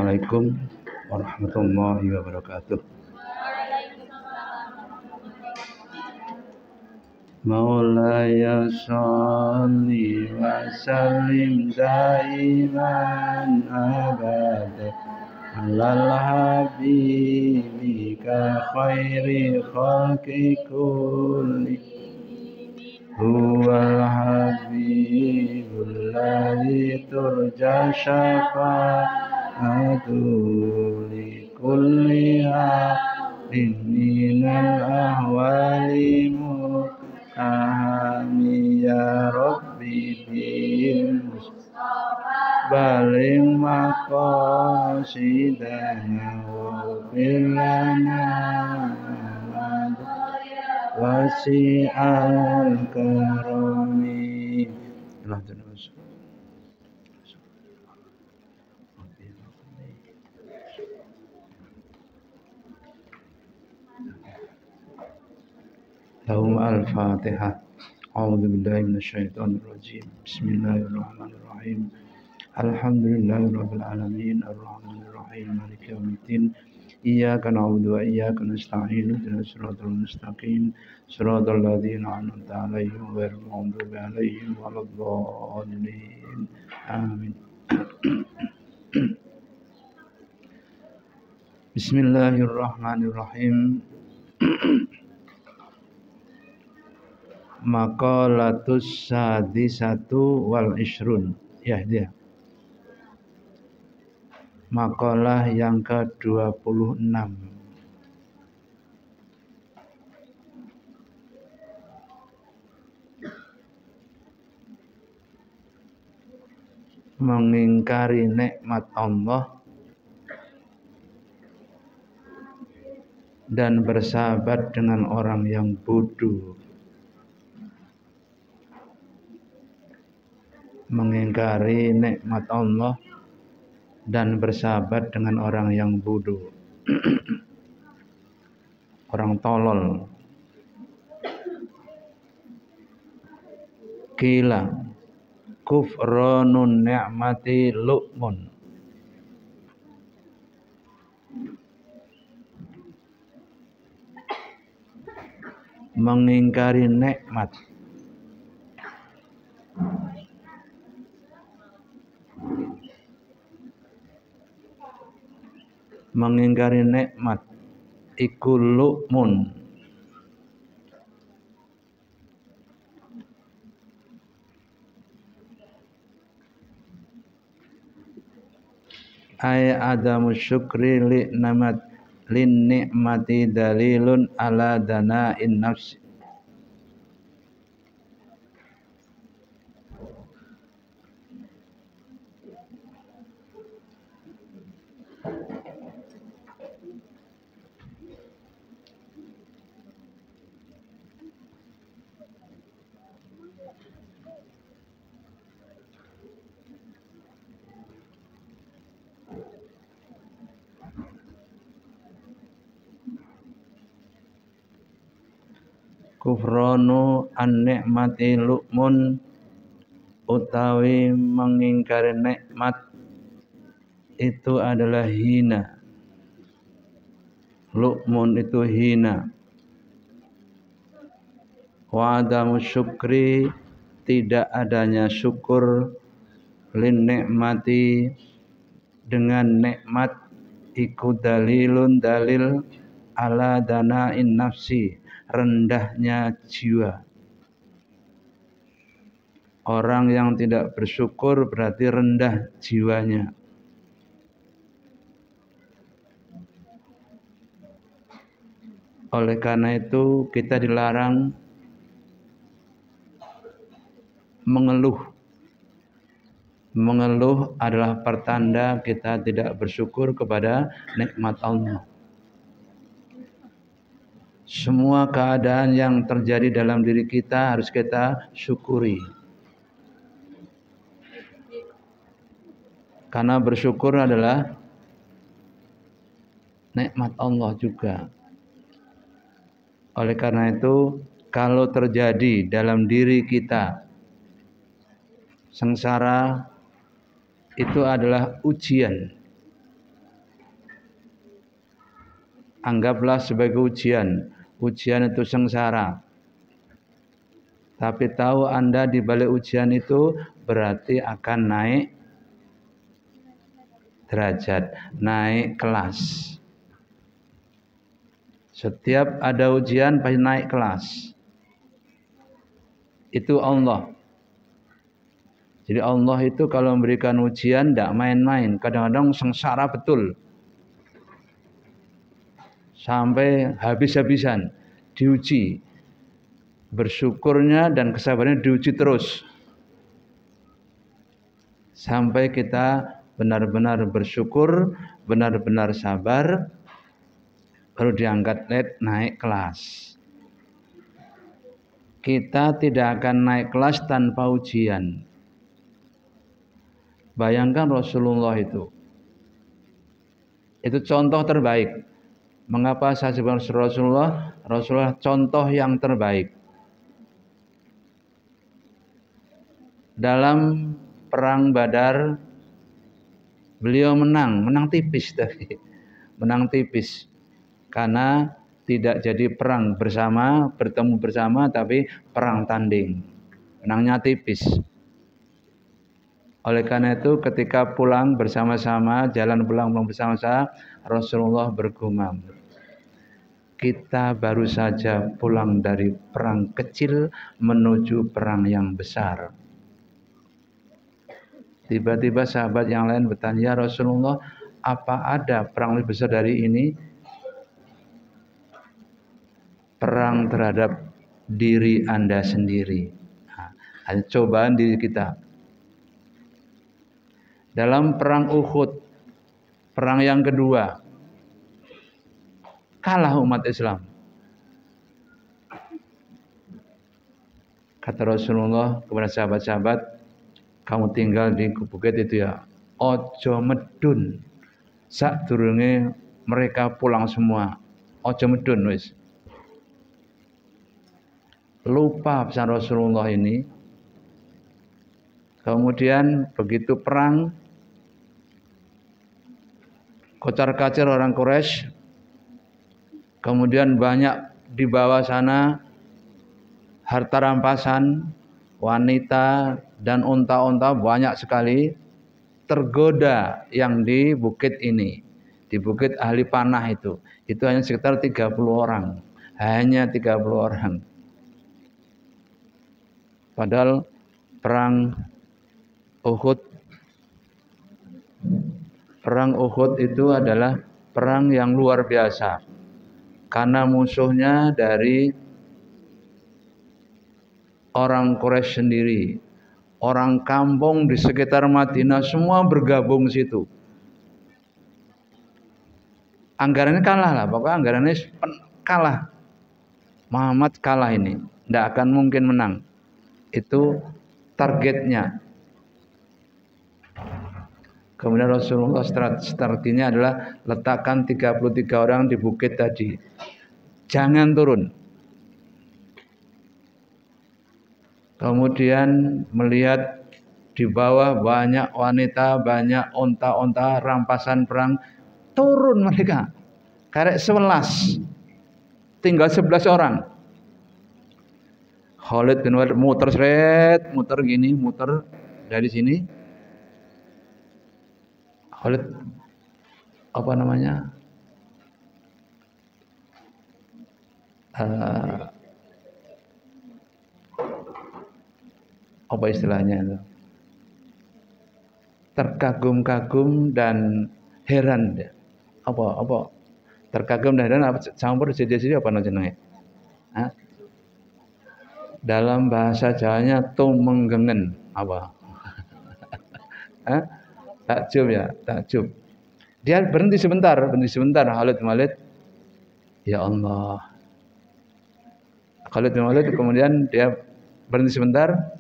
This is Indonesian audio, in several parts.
Assalamualaikum warahmatullahi wabarakatuh. Maulaya sholli wa sallim daiman abada alal habibika khairi khalqi kulli huwal habibul ladzi turja syafa'atu li kulli halin minal ahwali Amin ya Rabbi bil baling maqasidana wa bilana wasi'al karami. Lahum al-Fatihah. A'udzu billahi minasyaitonir rajim. Bismillahirrahmanirrahim. Alhamdulillahirabbil alamin arrahmanir rahim maliki yaumiddin. Iyyaka na'budu wa iyyaka nasta'in. Ihdinas siratal mustaqim. Siratal ladzina an'amta 'alaihim ghairil maghdubi 'alaihim waladdallin. Amin. Bismillahirrahmanirrahim. Maqalatus sadisatu wal ishrun. Ya dia. Makalah yang ke-26. Mengingkari nikmat Allah dan bersahabat dengan orang yang bodoh. Mengingkari nikmat Allah dan bersahabat dengan orang yang bodoh. Orang tolol. Qila kufranun ni'mati lu'mun. Mengingkari nikmat iku lu'mun. Ay adamu syukri li ni'mati dalilun ala dana'in nafsi. Kufranu an-ni'mati lu'mun, utawi mengingkari nikmat itu adalah hina. Lu'mun itu hina. Wa adamu syukri, tidak adanya syukur, lin nikmati, dengan nikmat, iku dalilun dalil ala dana'in nafsi, rendahnya jiwa. Orang yang tidak bersyukur berarti rendah jiwanya. Oleh karena itu kita dilarang mengeluh. Mengeluh adalah pertanda kita tidak bersyukur kepada nikmat Allah. Semua keadaan yang terjadi dalam diri kita harus kita syukuri. Karena bersyukur adalah nikmat Allah juga. Oleh karena itu, kalau terjadi dalam diri kita sengsara, itu adalah ujian. Anggaplah sebagai ujian. Ujian itu sengsara. Tapi tahu Anda di balik ujian itu berarti akan naik derajat, naik kelas. Setiap ada ujian pasti naik kelas. Itu Allah. Jadi Allah itu kalau memberikan ujian tidak main-main. Kadang-kadang sengsara betul. Sampai habis-habisan diuji. Bersyukurnya dan kesabarannya diuji terus. Sampai kita benar-benar bersyukur, benar-benar sabar, baru diangkat naik kelas. Kita tidak akan naik kelas tanpa ujian. Bayangkan Rasulullah itu. Itu contoh terbaik. Mengapa saya sebut Rasulullah? Rasulullah contoh yang terbaik. Dalam perang Badar beliau menang tipis tapi menang tipis karena tidak jadi perang bersama, bertemu bersama tapi perang tanding. Menangnya tipis. Oleh karena itu ketika pulang bersama-sama, jalan pulang bersama-sama, Rasulullah bergumam, kita baru saja pulang dari perang kecil menuju perang yang besar. Tiba-tiba sahabat yang lain bertanya, ya Rasulullah, apa ada perang lebih besar dari ini? Perang terhadap diri Anda sendiri. Nah, cobaan diri kita. Dalam perang Uhud, perang yang kedua, kalah umat Islam. Kata Rasulullah kepada sahabat-sahabat, kamu tinggal di bukit itu ya, ojo medun. Sadurunge mereka pulang semua, ojo medun wis. Lupa pesan Rasulullah ini. Kemudian begitu perang, kocar-kacir orang Quraisy, kemudian banyak di bawah sana harta rampasan, wanita dan unta-unta banyak sekali. Tergoda yang di bukit ini, di bukit ahli panah itu hanya sekitar 30 orang, hanya 30 orang. Padahal perang Uhud itu adalah perang yang luar biasa karena musuhnya dari orang Quraisy sendiri. Orang kampung di sekitar Madinah semua bergabung situ. Anggarannya kalah lah, pokoknya anggarannya kalah. Muhammad kalah ini, tidak akan mungkin menang. Itu targetnya. Kemudian Rasulullah strateginya adalah letakkan 33 orang di bukit tadi. Jangan turun. Kemudian melihat di bawah banyak wanita, banyak onta-onta, rampasan perang. Turun mereka. Karek 11. Tinggal 11 orang. Khalid bin Walid muter dari sini. Khalid apa namanya? Apa istilahnya itu? Terkagum-kagum dan heran. Apa? Terkagum dan heran apa campur jadi apa namanya? Dalam bahasa Jawanya tumenggengen apa? Takjub ya, takjub. Dia berhenti sebentar Khalid bin Walid. Ya Allah. Khalid bin Walid kemudian dia berhenti sebentar.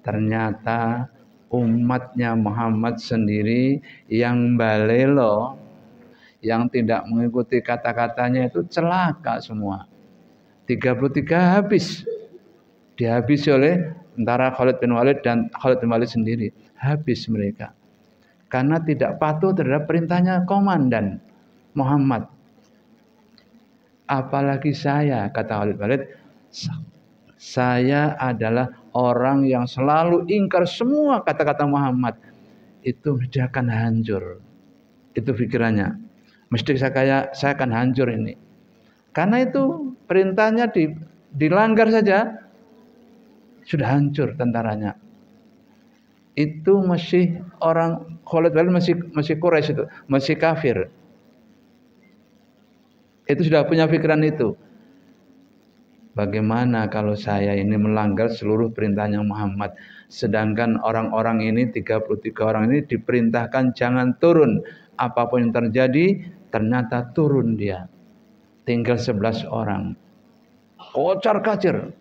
Ternyata umatnya Muhammad sendiri yang balelo, yang tidak mengikuti kata-katanya itu celaka semua. 33 habis. Dihabisi oleh antara Khalid bin Walid dan Khalid bin Walid sendiri. Habis mereka. Karena tidak patuh terhadap perintahnya komandan Muhammad. Apalagi saya, kata Khalid bin Walid, saya adalah orang yang selalu ingkar semua kata-kata Muhammad. Itu dia akan hancur. Itu pikirannya. Mesti saya akan hancur ini. Karena itu perintahnya dilanggar saja sudah hancur tentaranya. Itu masih orang Khalid bin Walid masih Quraisy itu, masih kafir. Itu sudah punya pikiran itu. Bagaimana kalau saya ini melanggar seluruh perintahnya Muhammad, sedangkan orang-orang ini 33 orang ini diperintahkan jangan turun. Apapun yang terjadi, ternyata turun dia. Tinggal 11 orang. Kocar kacir.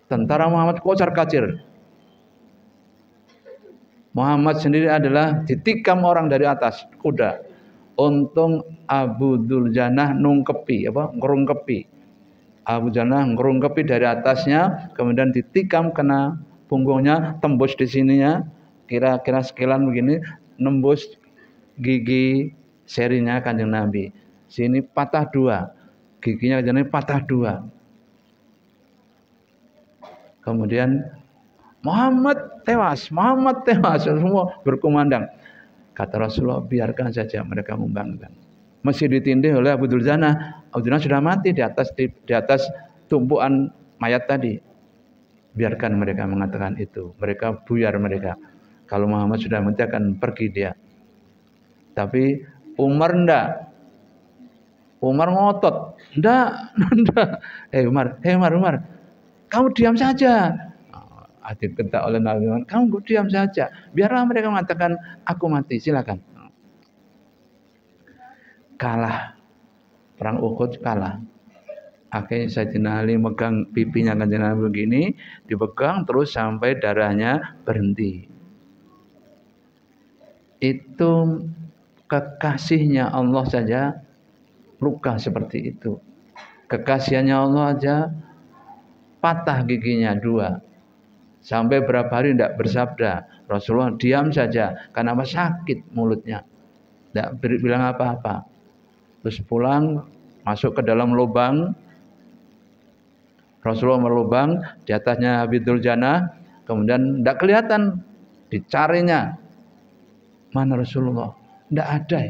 Tentara Muhammad kocar kacir. Muhammad sendiri adalah ditikam orang dari atas kuda. Untung Abu Durjanah ngerungkepi. Abu Durjanah ngerungkepi dari atasnya, kemudian ditikam kena punggungnya, tembus di sininya, kira-kira sekilan begini, nembus gigi serinya Kanjeng Nabi. Sini patah dua, giginya Kanjeng Nabi patah dua. Kemudian Muhammad tewas, semua berkumandang. Kata Rasulullah, biarkan saja mereka membangkang. Masih ditindih oleh Abu Durjanah. Abu Durjanah sudah mati di atas tumpuan mayat tadi. Biarkan mereka mengatakan itu. Mereka buyar mereka. Kalau Muhammad sudah mati akan pergi dia. Tapi Umar enggak. Umar ngotot. Enggak. Umar. Kamu diam saja. Dibentak oleh Nabi Muhammad, kamu diam saja. Biarlah mereka mengatakan aku mati, silakan. Kalah. Perang Uhud kalah. Akhirnya Sayyidina Ali megang pipinya Kanjeng Nabi begini, dipegang terus sampai darahnya berhenti. Itu kekasihnya Allah saja luka seperti itu. Kekasihannya Allah aja patah giginya dua. Sampai berapa hari tidak bersabda. Rasulullah diam saja. Karena sakit mulutnya. Tidak bilang apa-apa. Terus pulang. Masuk ke dalam lubang. Rasulullah melubang. Di atasnya Abu Durjanah. Kemudian tidak kelihatan. Dicarinya. Mana Rasulullah? Tidak ada.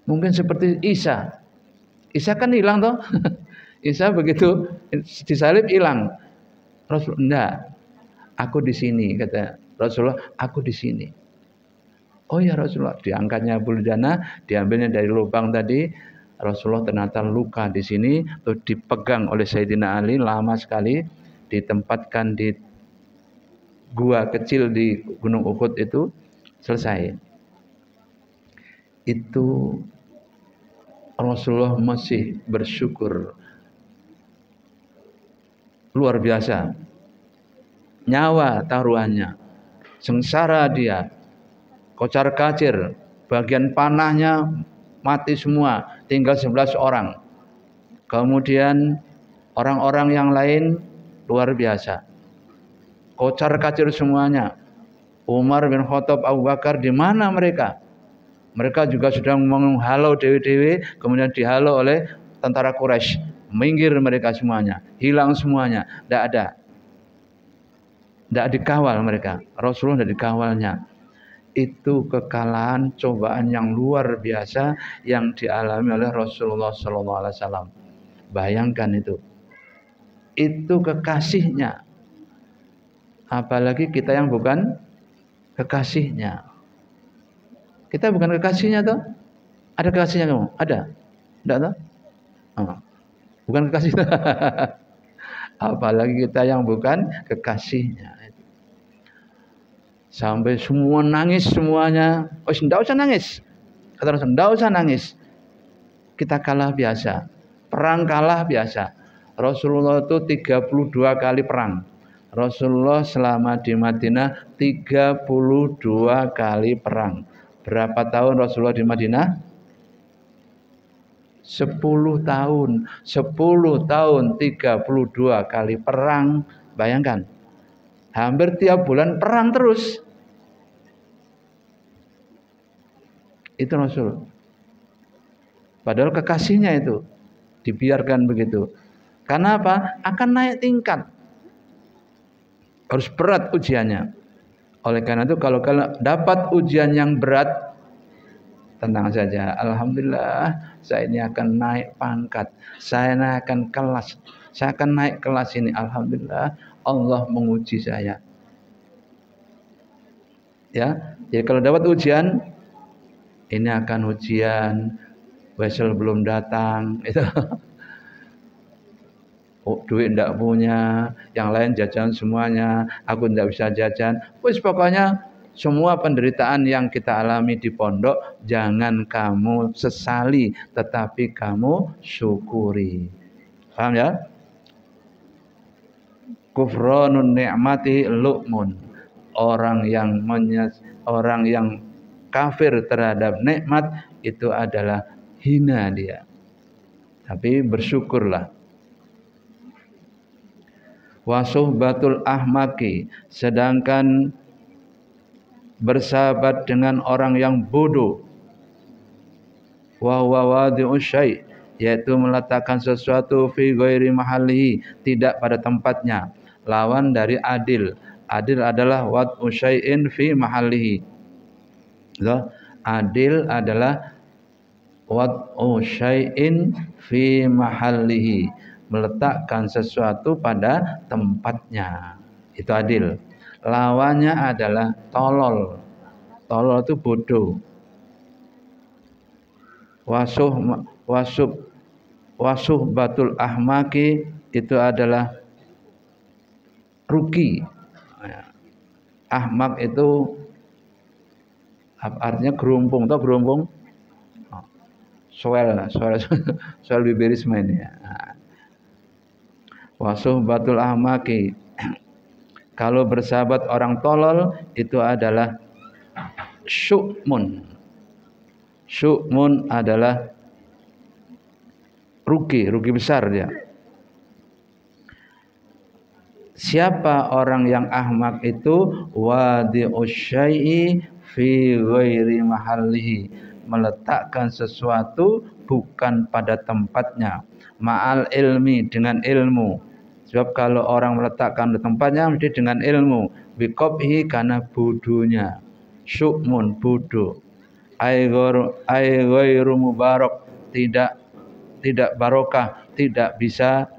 Mungkin seperti Isa. Isa kan hilang toh. Isa begitu disalib hilang. Rasul enggak, aku di sini, kata Rasulullah, aku di sini. Oh ya Rasulullah, diangkatnya Abu Durjanah, diambilnya dari lubang tadi. Rasulullah ternyata luka di sini, terus dipegang oleh Sayyidina Ali lama sekali, ditempatkan di gua kecil di Gunung Uhud itu, selesai. Itu Rasulullah masih bersyukur. Luar biasa. Nyawa taruhannya. Sengsara dia. Kocar kacir. Bagian panahnya mati semua. Tinggal 11 orang. Kemudian orang-orang yang lain luar biasa. Kocar kacir semuanya. Umar bin Khattab, Abu Bakar, di mana mereka? Mereka juga sedang menghalau dewi-dewi. Kemudian dihalau oleh tentara Quraisy. Minggir mereka semuanya, hilang semuanya, tidak ada, tidak dikawal mereka. Rasulullah tidak dikawalnya. Itu kekalahan, cobaan yang luar biasa yang dialami oleh Rasulullah SAW. Bayangkan itu kekasihnya. Apalagi kita yang bukan kekasihnya. Kita bukan kekasihnya toh? Ada kekasihnya kamu? Ada? Tidak toh? Bukan kekasih. Apalagi kita yang bukan kekasihnya. Sampai semua nangis semuanya. Oh, tidak usah nangis. Kata Rasul, tidak usah nangis. Kita kalah biasa. Perang kalah biasa. Rasulullah itu 32 kali perang. Rasulullah selama di Madinah 32 kali perang. Berapa tahun Rasulullah di Madinah? 10 tahun 32 kali perang. Bayangkan, hampir tiap bulan perang terus. Itu Rasul. Padahal kekasihnya itu dibiarkan begitu. Karena apa? Akan naik tingkat. Harus berat ujiannya. Oleh karena itu kalau dapat ujian yang berat, tenang saja. Alhamdulillah, saya ini akan naik pangkat. Saya akan kelas. Saya akan naik kelas ini. Alhamdulillah, Allah menguji saya. Ya, jadi kalau dapat ujian, ini akan ujian. Wesel belum datang. Itu. Oh, duit tidak punya, yang lain jajan semuanya, aku tidak bisa jajan. Wis pokoknya semua penderitaan yang kita alami di pondok jangan kamu sesali, tetapi kamu syukuri. Paham ya? Kufranun ni'mati lu'mun. Orang yang kafir terhadap nikmat itu adalah hina dia. Tapi bersyukurlah. Wasuhbatul ahmaki, sedangkan bersahabat dengan orang yang bodoh. Wa wadi'u syai', yaitu meletakkan sesuatu fi ghairi mahallihi, tidak pada tempatnya. Lawan dari adil. Adil adalah wad'u syai'in fi mahallihi. Adil adalah wad'u syai'in fi mahallihi, meletakkan sesuatu pada tempatnya. Itu adil. Lawannya adalah tolol. Tolol itu bodoh. Wasuh batul ahmaki itu adalah rugi. Ahmak itu artinya gerumpung. Tahu gerumpung? Soal biberisme ini ya. Wasuhbatul ahmaki, kalau bersahabat orang tolol itu adalah syu'mun. Syu'mun adalah rugi besar dia. Siapa orang yang ahmak itu? Wadi'u syai'i fi ghairi mahallihi, meletakkan sesuatu bukan pada tempatnya. Ma'al ilmi, dengan ilmu. Sebab kalau orang meletakkan di tempatnya mesti dengan ilmu. Biqobhi, karena bodohnya. Syukmun, bodoh. Ghairu mubarak, tidak barokah, tidak bisa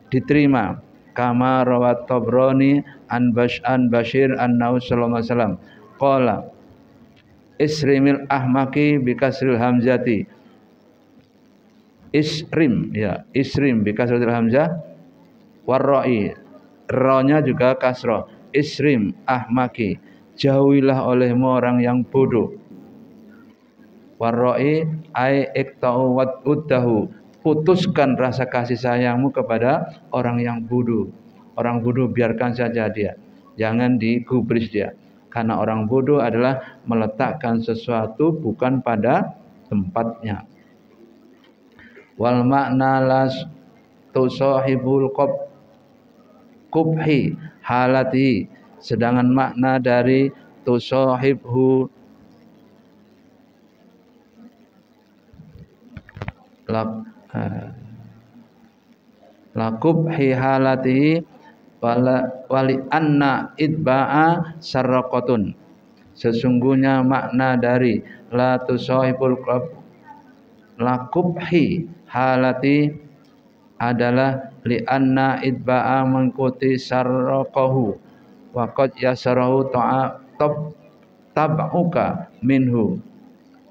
diterima. Kama rawat Tabrani an Bashir an-Naus sallallahu alaihi wasallam qala isrimil ahmaki bikasril hamzati. Isrim bikasril hamzah warra'i, ra-nya juga kasrah. Isrim ahmaki, jauhilah olehmu orang yang bodoh. Warra'i ai ikta'u wad'udahu, putuskan rasa kasih sayangmu kepada orang yang bodoh. Orang bodoh biarkan saja dia, jangan digubris dia. Karena orang bodoh adalah meletakkan sesuatu bukan pada tempatnya. Wal makna las tusahibul kubhi halati, sedangkan makna dari tusahibhu lakubhi halati wali anna idba'a sarraqatun, sesungguhnya makna dari la tusahibul lakubhi halati adalah li anna idba'a mengikuti sarraqahu wa qad yasarahu tab'uka minhu.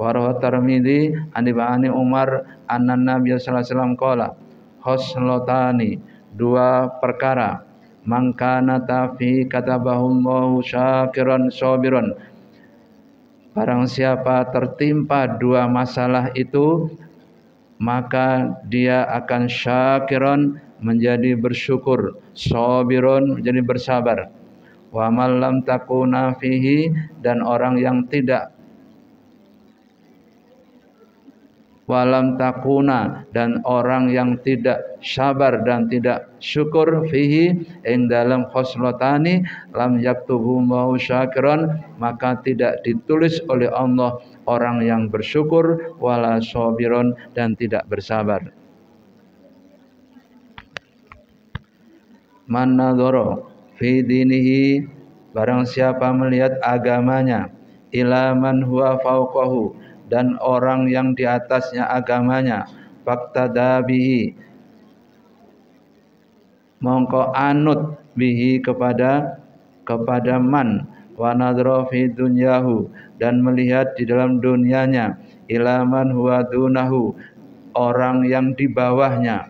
Wa rawa Tirmidzi an Ibni Umar anna Nabiy sallallahu alaihi wasallam qala khoslatani, dua perkara, mangkana tafi katabahullahu syakiran sabiran, barang siapa tertimpa dua masalah itu maka dia akan syakiran, menjadi bersyukur, sabiron, menjadi bersabar. Wa man lam takuna fihi, dan orang yang tidak, walam takuna, dan orang yang tidak sabar dan tidak syukur, fihi ing dalam khoslatani, lam yaktubu mau syakiran, maka tidak ditulis oleh Allah orang yang bersyukur, wala sabiron, dan tidak bersabar. Man nadhara fi dinihi, barang siapa melihat agamanya, ila man huwa fauqahu, dan orang yang di atasnya agamanya, faqtada bihi, mongko anut bihi kepada man, wa nadhara fi dunyahu, dan melihat di dalam dunianya, ila man huwa dunahu, orang yang di bawahnya,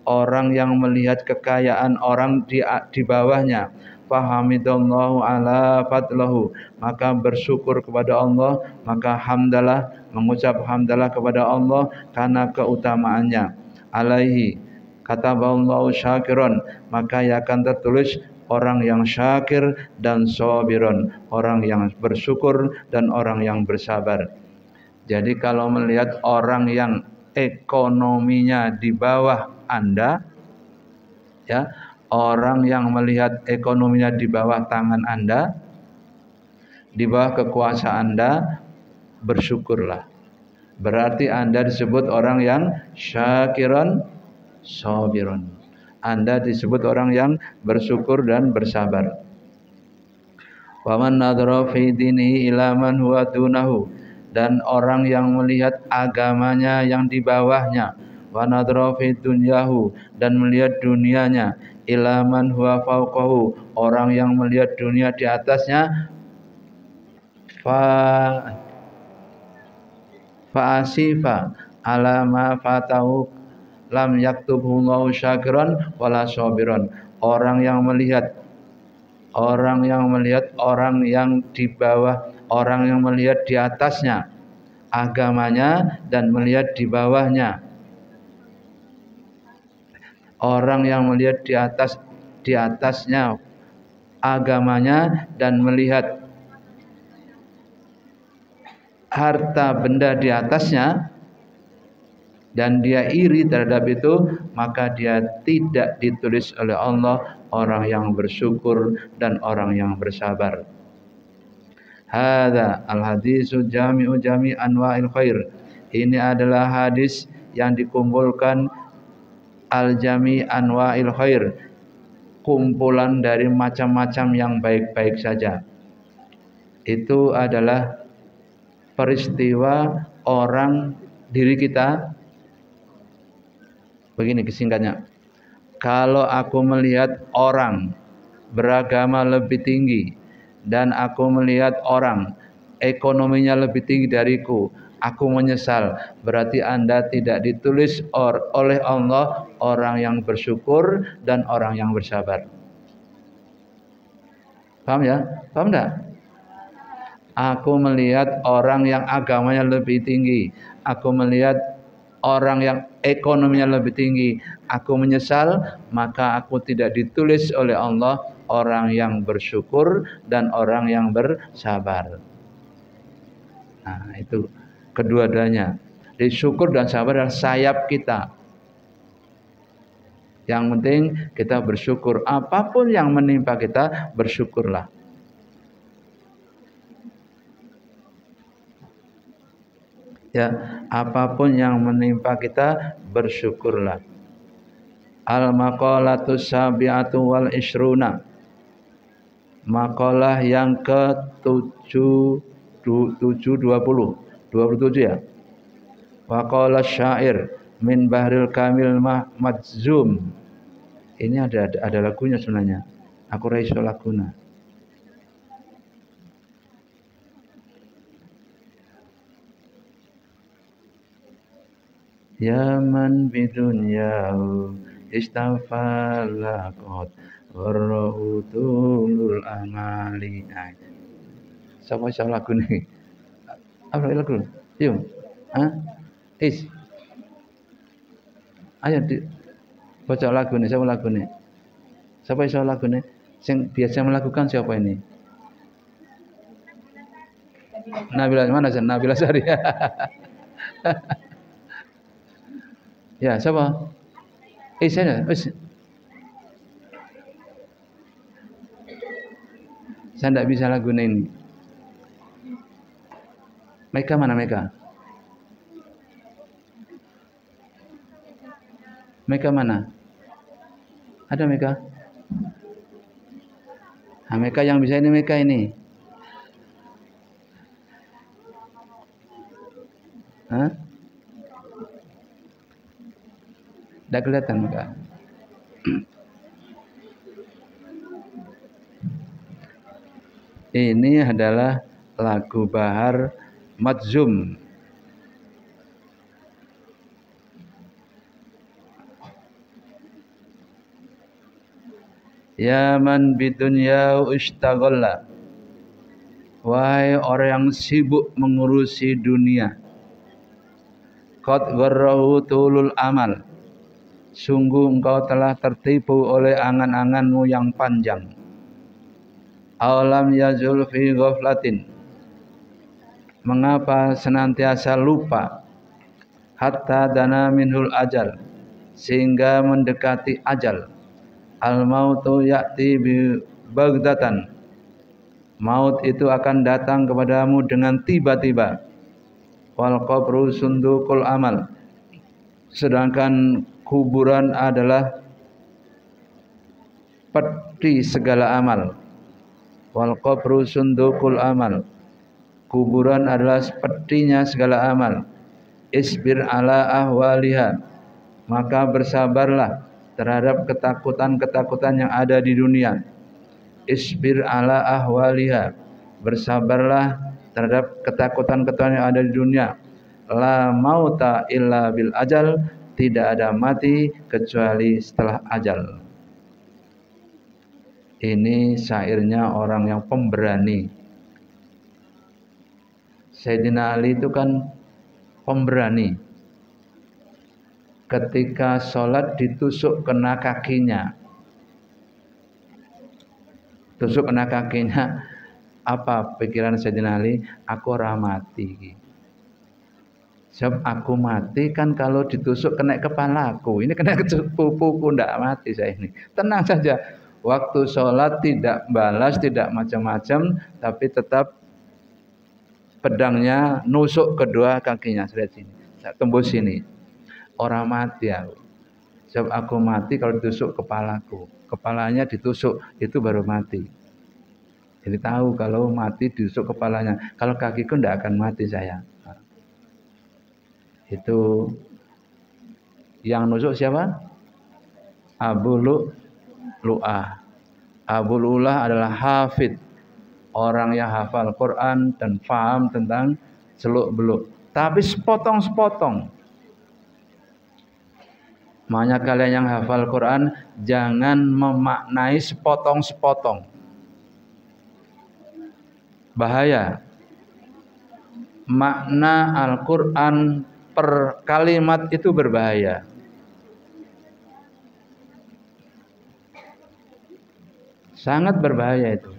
orang yang melihat kekayaan orang di bawahnya, fahamidallahu ala fadlahu, maka bersyukur kepada Allah, maka hamdalah, mengucap hamdalah kepada Allah karena keutamaannya. Alaihi kataballahu syakiron, maka ia akan tertulis orang yang syakir dan sabiron, orang yang bersyukur dan orang yang bersabar. Jadi kalau melihat orang yang ekonominya di bawah Anda, ya, orang yang melihat ekonominya di bawah tangan Anda, di bawah kekuasaan Anda, bersyukurlah. Berarti Anda disebut orang yang syakiron sabiron. Anda disebut orang yang bersyukur dan bersabar. Wa man nadhara fi dinihi ila man huwa dunahu, dan orang yang melihat agamanya yang di bawahnya, wa nadhara fi dunyahu, dan melihat dunianya, ila man huwa fauqahu, orang yang melihat dunia di atasnya, fa asifa ala ma fatahu lam yaktubullahu syakiran wala sabiran. Orang yang melihat orang yang di bawah, orang yang melihat di atasnya agamanya dan melihat di bawahnya, orang yang melihat di atasnya agamanya dan melihat harta benda di atasnya, dan dia iri terhadap itu, maka dia tidak ditulis oleh Allah orang yang bersyukur dan orang yang bersabar. Hadza al-hadisu jami'u jami' anwa'il khair. Ini adalah hadis yang dikumpulkan al-jami' anwa'il khair, kumpulan dari macam-macam yang baik-baik saja. Itu adalah peristiwa orang diri kita. Begini kesingkatnya, kalau aku melihat orang beragama lebih tinggi dan aku melihat orang ekonominya lebih tinggi dariku, aku menyesal. Berarti Anda tidak ditulis oleh Allah orang yang bersyukur dan orang yang bersabar. Paham ya? Paham enggak? Aku melihat orang yang agamanya lebih tinggi, aku melihat orang yang ekonominya lebih tinggi, aku menyesal, maka aku tidak ditulis oleh Allah orang yang bersyukur dan orang yang bersabar. Nah, itu kedua-duanya. Jadi syukur dan sabar adalah sayap kita. Yang penting kita bersyukur. Apapun yang menimpa kita, bersyukurlah. Ya, apapun yang menimpa kita, bersyukurlah. Al-maqalatu sabi'atu wal ishruna, maqalah yang ke-27 ya. Wa qala syair min bahril kamil madzum. Ini ada lagunya sebenarnya. Aku ra iso laguna. Ya man bidunyahu istafalakot warrahutulul amali. Sapa iso lagu nih? Apa lagu? Yuk. Is. Ayo baca lagu nih, siapa lagu nih? Siapa iso lagu nih? Yang biasa melakukan siapa ini? Nabila mana sih? Nabila Sari. Ya, siapa? Saya. Saya tidak bisa lagu ini. Mekah mana Mekah? Mekah mana? Ada Mekah? Nah, Mekah yang bisa ini Mekah ini. Hah? Tidak kelihatan Mekah. Ini adalah lagu Bahar Madzum. Ya man bidunya ishtaghala. Wahai orang yang sibuk mengurusi dunia. Qad gharrahu tulul amal. Sungguh engkau telah tertipu oleh angan-anganmu yang panjang. Awalam yazul fi ghaflatin. Mengapa senantiasa lupa? Hatta dana minhul ajal. Sehingga mendekati ajal. Al-mautu ya'ti bi baghdatan. Maut itu akan datang kepadamu dengan tiba-tiba. Wal qabru sundukul amal. Sedangkan kuburan adalah peti segala amal. Wal qabru sundukul amal. Kuburan adalah petinya segala amal. Isbir ala ahwaliha. Maka bersabarlah terhadap ketakutan-ketakutan yang ada di dunia. Isbir ala ahwaliha. Bersabarlah terhadap ketakutan-ketakutan yang ada di dunia. La mauta illa bil ajal. Tidak ada mati kecuali setelah ajal. Ini syairnya orang yang pemberani. Sayyidina Ali itu kan pemberani. Ketika sholat ditusuk kena kakinya. Tusuk kena kakinya. Apa pikiran Sayyidina Ali? Aku ora mati. Sebab aku mati kan kalau ditusuk kena kepalaku. Ini kena pupuku, ndak mati saya ini. Tenang saja. Waktu sholat tidak balas, tidak macam-macam. Tapi tetap pedangnya nusuk kedua kakinya. Saya sini. Saya tembus sini. Orang mati aku. Sebab aku mati kalau ditusuk kepalaku. Kepalanya ditusuk, itu baru mati. Jadi tahu kalau mati ditusuk kepalanya. Kalau kakiku tidak akan mati saya. Itu yang nusuk siapa? Abu Lu'ah. Abu Lu'ah adalah hafid. Orang yang hafal Quran dan paham tentang seluk-beluk. Tapi sepotong-sepotong. Makanya kalian yang hafal Quran jangan memaknai sepotong-sepotong. Bahaya. Makna Al-Quran per kalimat itu berbahaya. Sangat berbahaya itu.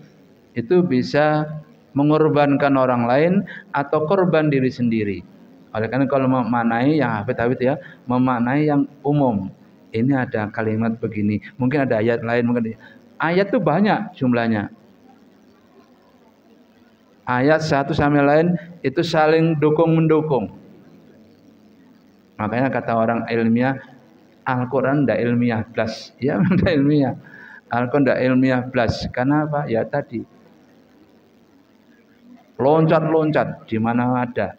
Itu bisa mengorbankan orang lain atau korban diri sendiri. Oleh karena kalau memaknai yang hafid ya, memaknai yang umum. Ini ada kalimat begini, mungkin ada ayat lain, mungkin ayat itu banyak jumlahnya. Ayat satu sama lain itu saling dukung-mendukung. Makanya kata orang ilmiah, Al-Quran tidak ilmiah plus. Ya, tidak ilmiah. Al-Quran tidak ilmiah plus. Karena apa? Ya tadi. Loncat-loncat di mana ada.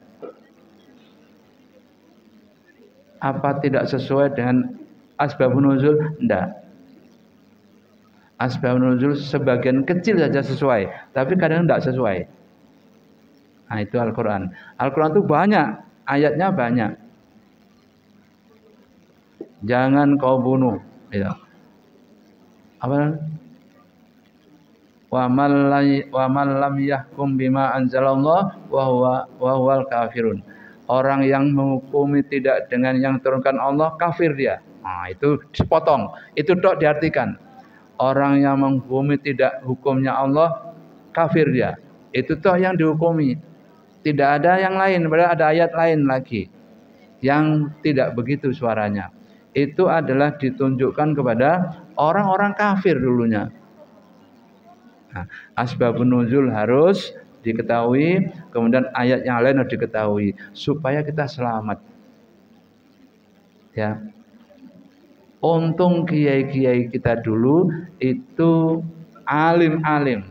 Apa tidak sesuai dengan asbabun nuzul? Tidak. Asbabun nuzul sebagian kecil saja sesuai, tapi kadang tidak sesuai. Nah itu Al-Quran. Al-Quran itu banyak, ayatnya banyak. Jangan kau bunuh. Ya. Apa? Wa man lam yahkum bima anzalallah wa huwal kafirun. Orang yang menghukumi tidak dengan yang turunkan Allah, kafir dia. Nah, itu dipotong. Itu tok diartikan. Orang yang menghukumi tidak hukumnya Allah, kafir dia. Itu toh yang dihukumi. Tidak ada yang lain, padahal ada ayat lain lagi yang tidak begitu suaranya. Itu adalah ditunjukkan kepada orang-orang kafir dulunya. Nah, asbabun nuzul harus diketahui, kemudian ayat yang lain harus diketahui supaya kita selamat. Ya. Untung kiai-kiai kita dulu itu alim-alim,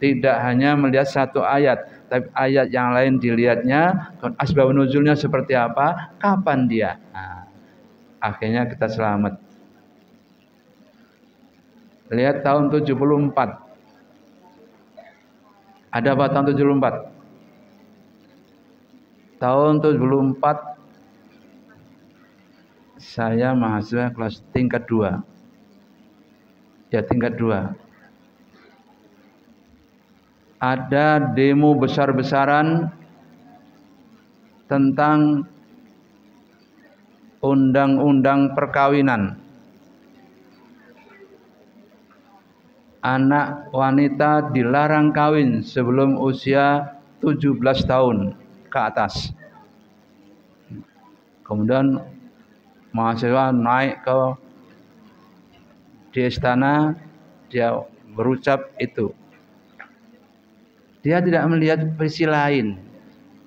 tidak hanya melihat satu ayat, tapi ayat yang lain dilihatnya, asbab nuzulnya seperti apa, kapan dia. Nah, akhirnya kita selamat. Lihat tahun 74. Ada apa tahun 74? Tahun 74 saya mahasiswa kelas tingkat 2. Ya, tingkat 2. Ada demo besar-besaran tentang undang-undang perkawinan. Anak wanita dilarang kawin sebelum usia 17 tahun ke atas. Kemudian mahasiswa naik di istana, dia berucap itu. Dia tidak melihat visi lain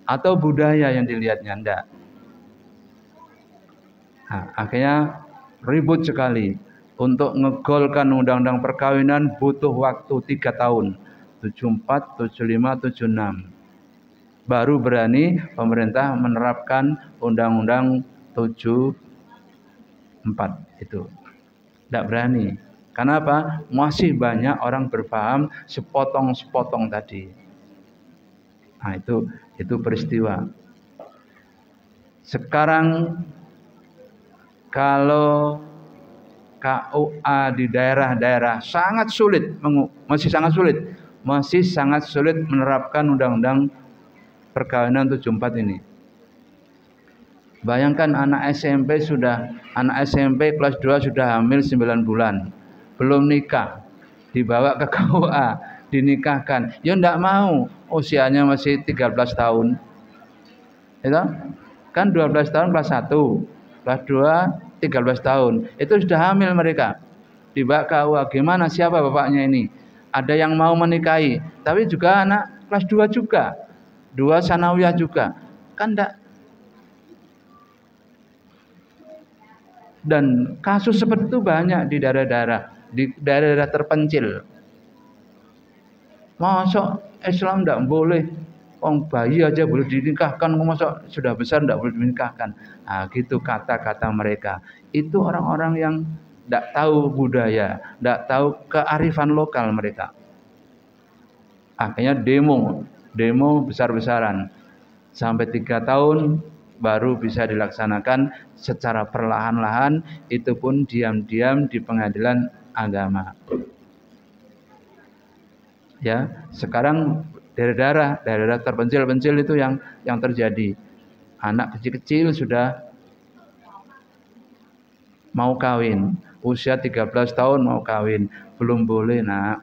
atau budaya yang dilihatnya, enggak. Nah, akhirnya ribut sekali. Untuk ngegolkan undang-undang perkawinan butuh waktu 3 tahun. 74, 75, 76. Baru berani pemerintah menerapkan undang-undang 74 itu. Tidak berani. Kenapa? Masih banyak orang berpaham sepotong-sepotong tadi. Nah, itu peristiwa. Sekarang kalau KUA di daerah-daerah masih sangat sulit menerapkan undang-undang perkawinan 74 ini. Bayangkan anak SMP kelas 2 sudah hamil 9 bulan, belum nikah, dibawa ke KUA, dinikahkan. Ya enggak mau, usianya masih 13 tahun. Itu kan 12 tahun kelas 1, kelas 2 13 tahun. Itu sudah hamil mereka. Dibawa ke KUA, gimana siapa bapaknya ini? Ada yang mau menikahi, tapi juga anak kelas 2 juga. 2 sanawiyah juga. Kan enggak. Dan kasus seperti itu banyak di daerah-daerah terpencil. Masa Islam tidak boleh, bayi aja boleh dinikahkan, masa sudah besar tidak boleh dinikahkan. Nah, gitu kata-kata mereka. Itu orang-orang yang tidak tahu budaya, tidak tahu kearifan lokal mereka. Akhirnya demo besar-besaran. Sampai 3 tahun baru bisa dilaksanakan secara perlahan-lahan, itu pun diam-diam di pengadilan agama. Ya, sekarang daerah terpencil itu yang terjadi. Anak kecil-kecil sudah mau kawin, usia 13 tahun mau kawin, belum boleh, Nak.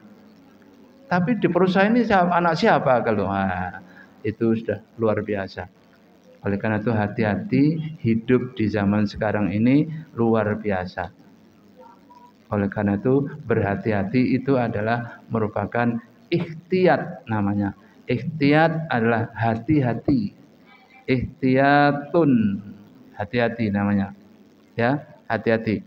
Tapi di perusahaan ini anak siapa kalau? Itu sudah luar biasa. Oleh karena itu hati-hati, hidup di zaman sekarang ini luar biasa. Oleh karena itu berhati-hati itu adalah merupakan ikhtiyat namanya. Ikhtiyat adalah hati-hati. Ikhtiyatun, hati-hati namanya. Ya, hati-hati.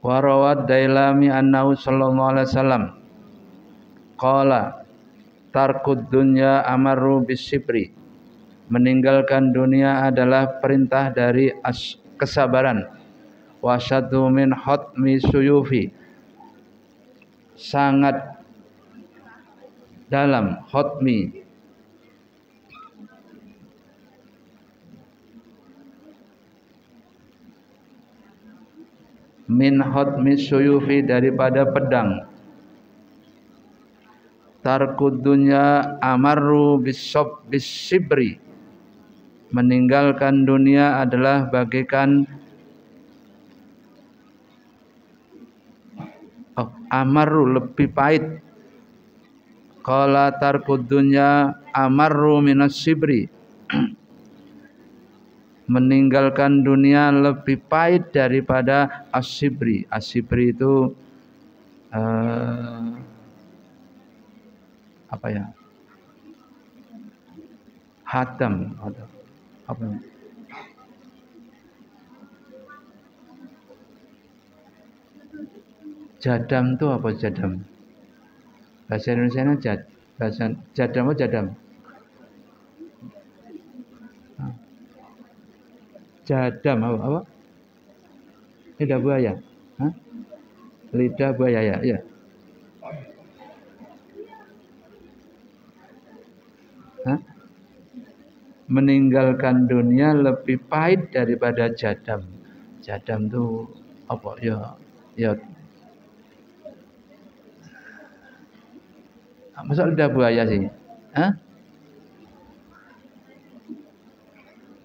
Wa rawad Dailami annahu sallallahu alaihi wasallam qala tarkud dunya amaru bisibri. Meninggalkan dunia adalah perintah dari kesabaran. Wasyadu min hotmi suyufi, sangat dalam hotmi, min hotmi suyufi, daripada pedang. Tarkud dunya amaru bisibri, meninggalkan dunia adalah bagaikan amaru, lebih pahit. Qala tarkud dunya amaru minas sibri, meninggalkan dunia lebih pahit daripada as-sibri. As-sibri itu apa ya? Hatam atau apa? Jadam itu apa jadam? Bahasa Indonesia bahasa jadam apa jadam? Jadam apa? Lidah buaya. Hah? Lidah buaya ya, ya. Hah? Meninggalkan dunia lebih pahit daripada jadam. Jadam itu apa? Ya. Masa lidah buaya sih? Hah?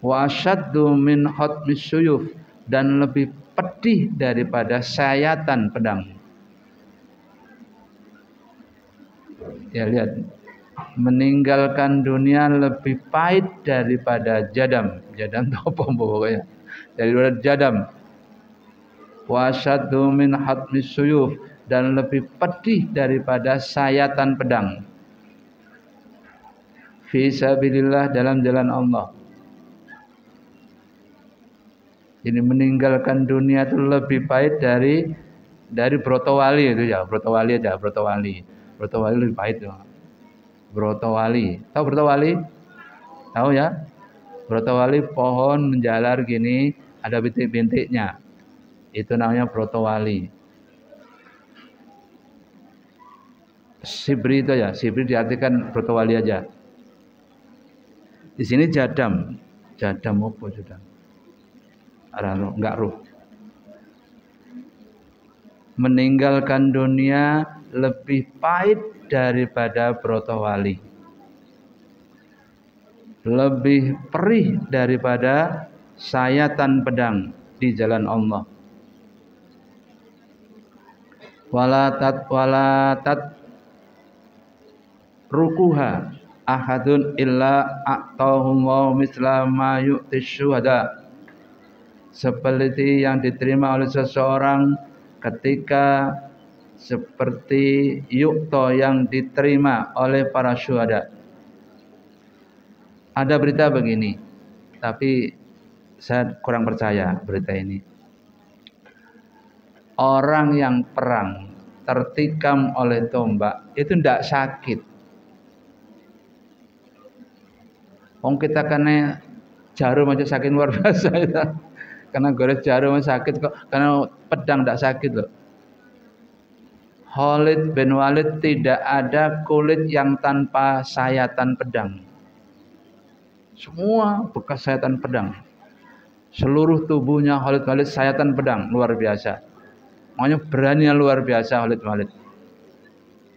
Wa asyaddu min khatmis suyuf, dan lebih pedih daripada sayatan pedang. Ya lihat, meninggalkan dunia lebih pahit daripada jadam. Jadam itu apa pokoknya? Daripada jadam. Wa asyaddu min khatmis suyuf, dan lebih pedih daripada sayatan pedang. Fi sabilillah, dalam jalan Allah. Jadi meninggalkan dunia itu lebih pahit dari brotowali itu ya, brotowali aja, brotowali lebih pahit ya. Brotowali, tahu brotowali? Tahu ya? Brotowali pohon menjalar gini, ada bintik-bintiknya. Itu namanya brotowali. Sibri itu ya, sibri diartikan brotowali aja. Di sini jadam apa jadam? Enggak ruh. Meninggalkan dunia lebih pahit daripada brotowali, lebih perih daripada sayatan pedang di jalan Allah. Walatat rukuha ahadun illa a'tahumullahu misla ma yu'tis syuhada. Seperti yang diterima oleh seseorang ketika seperti yukto yang diterima oleh para syuhada. Ada berita begini, tapi saya kurang percaya berita ini. Orang yang perang tertikam oleh tombak itu tidak sakit. Wong kita kena jarum aja sakit luar biasa ya. Karena gores jarum sakit kok, karena pedang tidak sakit loh. Khalid bin Walid tidak ada kulit yang tanpa sayatan pedang. Semua bekas sayatan pedang. Seluruh tubuhnya Khalid bin Walid sayatan pedang, luar biasa. Makanya beraninya luar biasa Khalid bin Walid.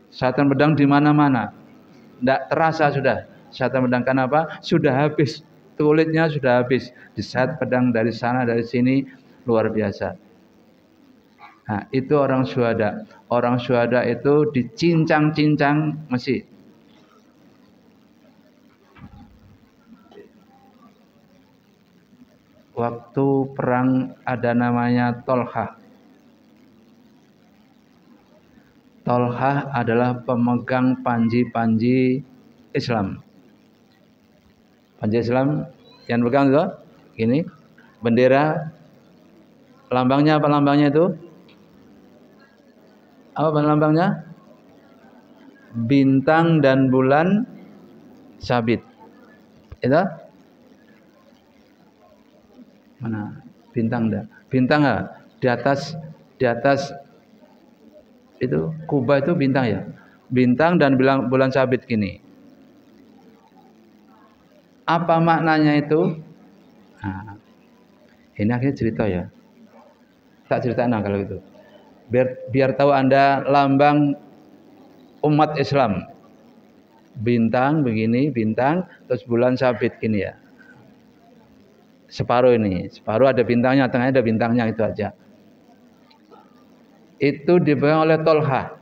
Sayatan pedang di mana-mana. Tidak terasa sudah. Sayatan pedang kenapa? Sudah habis. Kulitnya sudah habis, disayat pedang dari sana dari sini, luar biasa. Nah, itu orang syuhada. Orang syuhada itu dicincang-cincang mesti. Waktu perang ada namanya Tolhah. Tolhah adalah pemegang panji-panji Islam. Panji Islam yang pegang itu gini, bendera, lambangnya apa lambangnya itu? Apa lambangnya? Bintang dan bulan sabit. Itu? Mana? Bintang dah. Bintang enggak? Di atas itu Kuba itu bintang ya. Bintang dan bulan sabit gini. Apa maknanya itu? Nah, ini akhirnya cerita ya. Tak cerita kalau itu. Biar tahu Anda lambang umat Islam. Bintang begini, bintang, terus bulan sabit gini ya. Separuh ini, separuh ada bintangnya, tengahnya ada bintangnya, itu aja. Itu dipegang oleh Tolhah.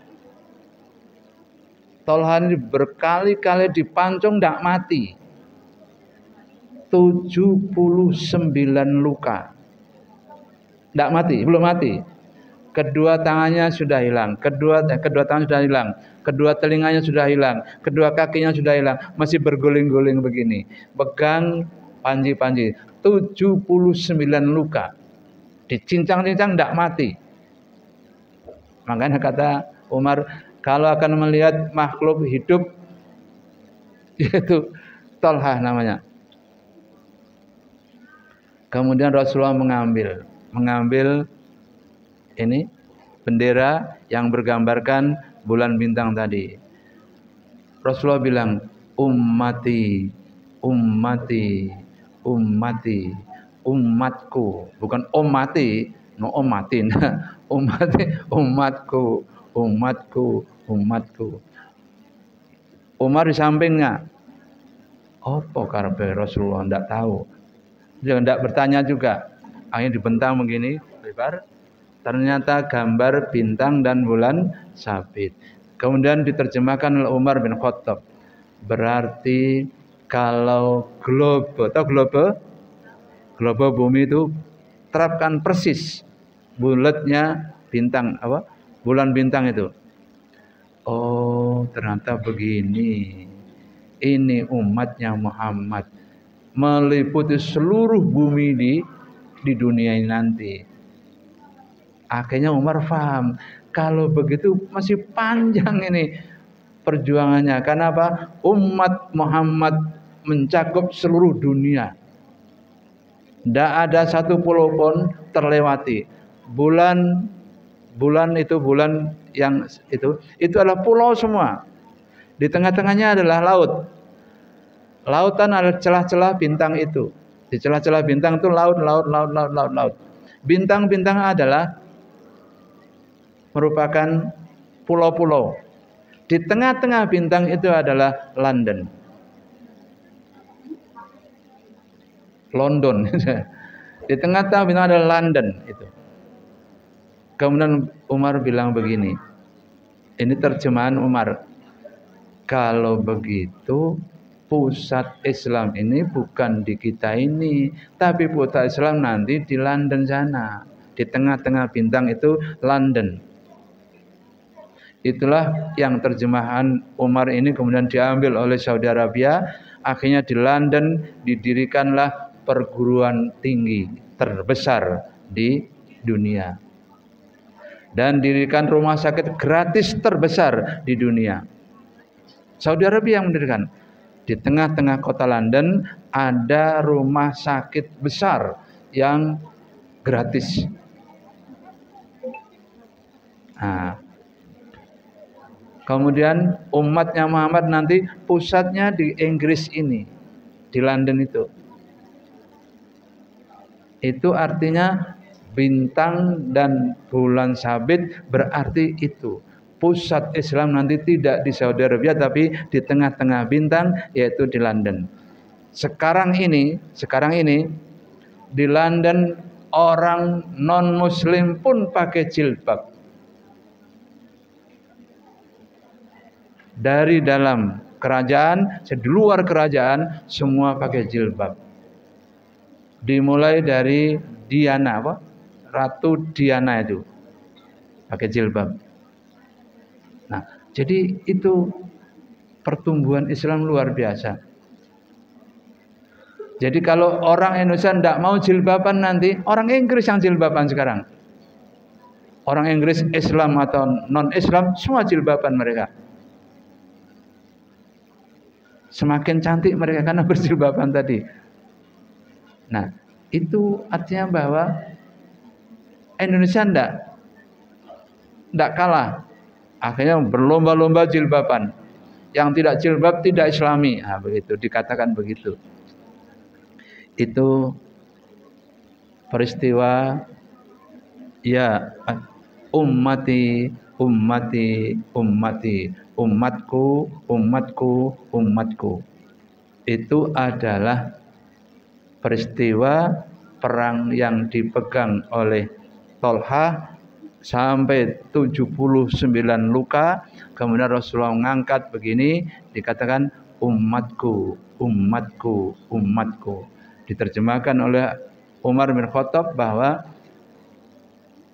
Tolhah ini berkali-kali dipancung tidak mati. 79 luka. Tidak mati, belum mati. Kedua tangannya sudah hilang, kedua tangan sudah hilang, kedua telinganya sudah hilang, kedua kakinya sudah hilang, masih berguling-guling begini. Pegang panji-panji, 79 luka. Dicincang-cincang tidak mati. Makanya kata Umar, kalau akan melihat makhluk hidup, yaitu Tolhah namanya. Kemudian Rasulullah mengambil ini bendera yang bergambarkan bulan bintang tadi. Rasulullah bilang, ummati, ummati, ummati, umatku, bukan ummati, no ummatin, ummati, umatku, umatku, umatku. Umar di sampingnya. Apa karepe Rasulullah tidak tahu. Dia tidak bertanya juga. Akhirnya dibentang begini lebar. Ternyata gambar bintang dan bulan sabit. Kemudian diterjemahkan oleh Umar bin Khattab. Berarti kalau globe, atau globe bumi itu terapkan persis bulatnya bintang apa? Bulan bintang itu. Oh, ternyata begini. Ini umatnya Muhammad meliputi seluruh bumi di dunia ini nanti. Akhirnya Umar paham, kalau begitu masih panjang ini perjuangannya. Kenapa? Umat Muhammad mencakup seluruh dunia. Tidak ada satu pulau pun terlewati. Bulan yang itu adalah pulau semua. Di tengah-tengahnya adalah laut. Lautan adalah celah-celah bintang itu. Di celah-celah bintang itu laut. Bintang-bintang adalah merupakan pulau-pulau. Di tengah-tengah bintang itu adalah London. Di tengah-tengah bintang adalah London itu. Kemudian Umar bilang begini. Ini terjemahan Umar. Kalau begitu pusat Islam ini bukan di kita ini, tapi pusat Islam nanti di London sana. Di tengah-tengah bintang itu London. Itulah yang terjemahan Umar ini kemudian diambil oleh Saudi Arabia. Akhirnya di London didirikanlah perguruan tinggi terbesar di dunia. Dan didirikan rumah sakit gratis terbesar di dunia. Saudi Arabia yang mendirikan. Di tengah-tengah kota London ada rumah sakit besar yang gratis. Nah, kemudian umatnya Muhammad nanti pusatnya di Inggris ini, di London itu. Itu artinya bintang dan bulan sabit berarti itu. Pusat Islam nanti tidak di Saudi Arabia tapi di tengah-tengah bintang, yaitu di London. Sekarang ini di London orang non muslim pun pakai jilbab. Dari dalam kerajaan, di luar kerajaan semua pakai jilbab. Dimulai dari Diana, Ratu Diana itu pakai jilbab. Nah, jadi itu pertumbuhan Islam luar biasa. Jadi kalau orang Indonesia tidak mau jilbaban nanti, orang Inggris yang jilbaban sekarang. Orang Inggris Islam atau non-Islam semua jilbaban mereka. Semakin cantik mereka karena berjilbaban tadi. Nah, itu artinya bahwa Indonesia tidak kalah. Akhirnya berlomba-lomba jilbaban. Yang tidak jilbab tidak Islami. Nah, begitu dikatakan begitu. Itu peristiwa ya ummati, ummati, ummati, umatku, umatku, umatku. Itu adalah peristiwa perang yang dipegang oleh Tolhah sampai 79 luka. Kemudian Rasulullah mengangkat begini, dikatakan umatku, umatku, umatku. Diterjemahkan oleh Umar bin Khattab bahwa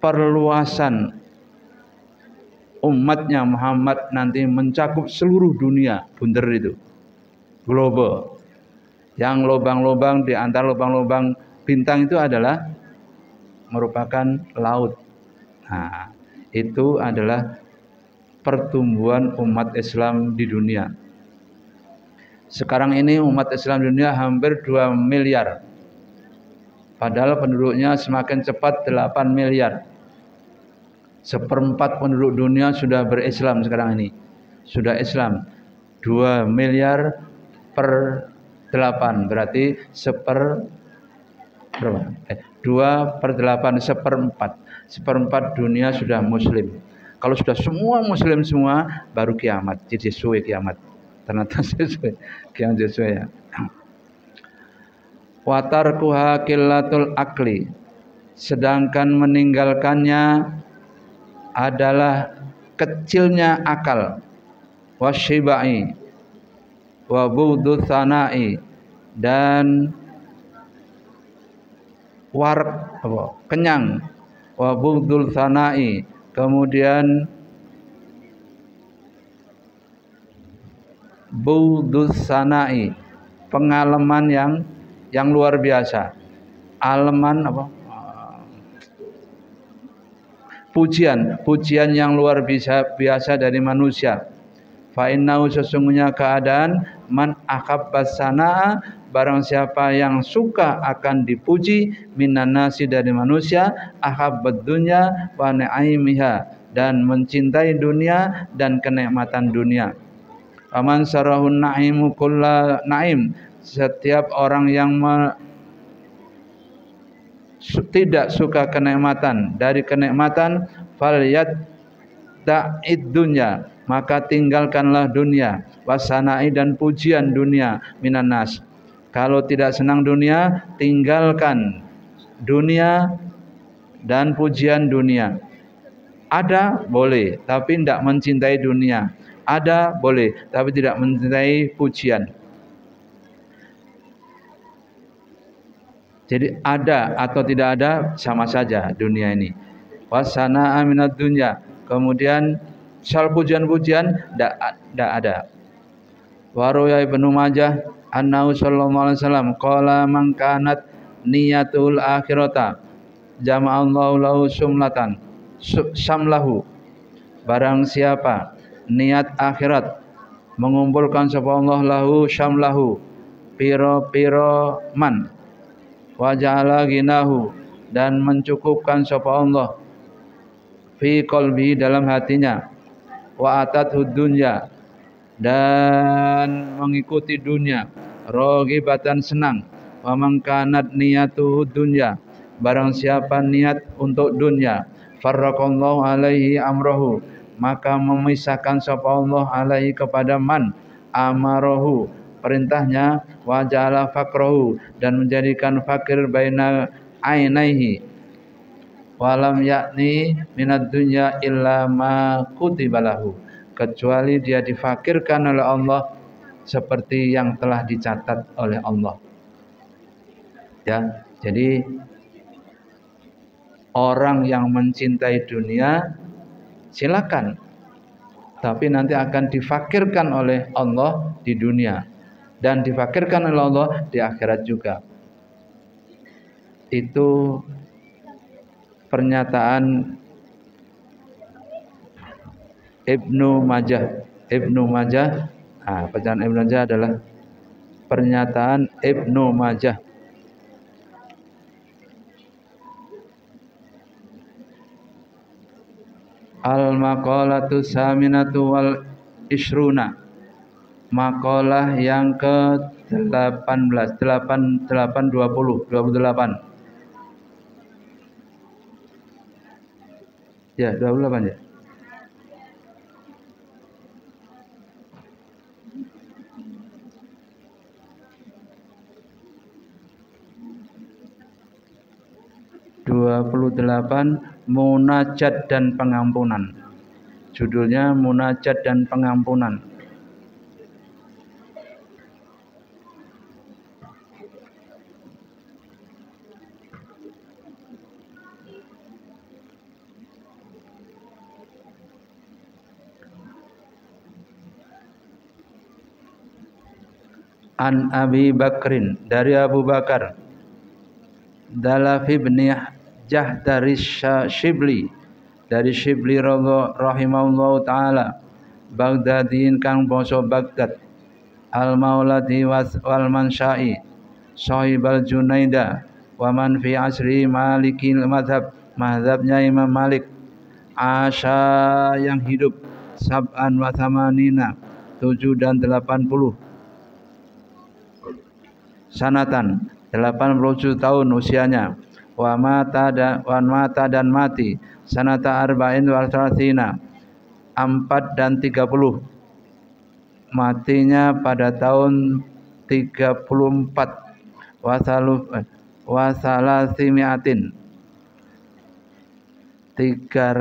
perluasan umatnya Muhammad nanti mencakup seluruh dunia, bunder itu, global. Yang lubang-lubang di antara lubang-lubang bintang itu adalah merupakan laut. Nah, itu adalah pertumbuhan umat Islam di dunia. Sekarang ini umat Islam di dunia hampir 2 miliar. Padahal penduduknya semakin cepat 8 miliar. Seperempat penduduk dunia sudah berislam sekarang ini. Sudah Islam. 2 miliar per 8. Berarti berapa? 2 per 8, seperempat. Seperempat dunia sudah muslim. Kalau sudah semua muslim semua, baru kiamat. Jadi sesuai kiamat. Ternyata sesuai. Kiamat sesuai ya. Watarkuha qillatul akli. Sedangkan meninggalkannya adalah kecilnya akal, wasyibai, wa bughdu sanai, dan kenyang, wa bughdul sanai, kemudian bughdus sanai, pengalaman yang luar biasa, aleman apa? Pujian yang luar biasa dari manusia. Fa innahu, sesungguhnya keadaan, man ahabbas sanaa, barang siapa yang suka akan dipuji, minan nasi, dari manusia, ahabbad dunya wa naimiha, dan mencintai dunia dan kenikmatan dunia. Aman sarahun naimu kulla naim, setiap orang yang tidak suka kenikmatan dari kenikmatan, falyat da'id dunya, maka tinggalkanlah dunia, wasanai, dan pujian dunia, minan nas. Kalau tidak senang dunia, tinggalkan dunia dan pujian dunia. Ada boleh, tapi tidak mencintai dunia. Ada boleh, tapi tidak mencintai pujian. Jadi ada atau tidak ada sama saja dunia ini. Wasana aminat dunya. Kemudian soal pujian-pujian tidak ada. Waroya Ibnu Majah annahu sallallahu alaihi wasallam qala man kanat niyatul akhirata jama'allahu lahu samlahu. Barang siapa niat akhirat, mengumpulkan sapa Allah lahu syamlahu, piro-piro man, wa ja'ala ghinahu, dan mencukupkan sapa Allah fi qalbi, dalam hatinya, wa atathu dunya, dan mengikuti dunia, raghibatan, senang, wa man kanat niyatuhu dunya, barang siapa niat untuk dunia, farraqallahu alaihi amrahu, maka memisahkan sapa Allah alaihi kepada man amarahu, perintahnya, wa ja'ala faqrahu, dan menjadikan fakir baina ainaihi, walam yakni minad dunya illa ma kutiba lahu, kecuali dia difakirkan oleh Allah seperti yang telah dicatat oleh Allah. Ya, jadi orang yang mencintai dunia silakan, tapi nanti akan difakirkan oleh Allah di dunia dan difakirkan oleh Allah di akhirat juga. Itu pernyataan Ibnu Majah. Bacaan Ibnu Majah adalah pernyataan Ibnu Majah. Al-maqalatu saminatu wal ishruna, makalah yang ke-18, 28. Ya, 28 ya. Munajat dan pengampunan. Judulnya Munajat dan pengampunan. An Abi Bakrin, dari Abu Bakar, Dalafi bin Jahdari Shibli, dari Shibli rahimahullahu taala, Baghdadin kang bangsa Baghdad, al mauladi wal mansyai, sahibal Junaida, wa man fi asri malikil madhab, madhabnya Imam Malik, asya yang hidup, sab'an wa thamanina, 7 dan 80, sanatan 87 tahun usianya, wa mata dan mati, sanata arba'in wa thalathina, 4 dan 30, matinya pada tahun 34, wasalasimiatin, 334,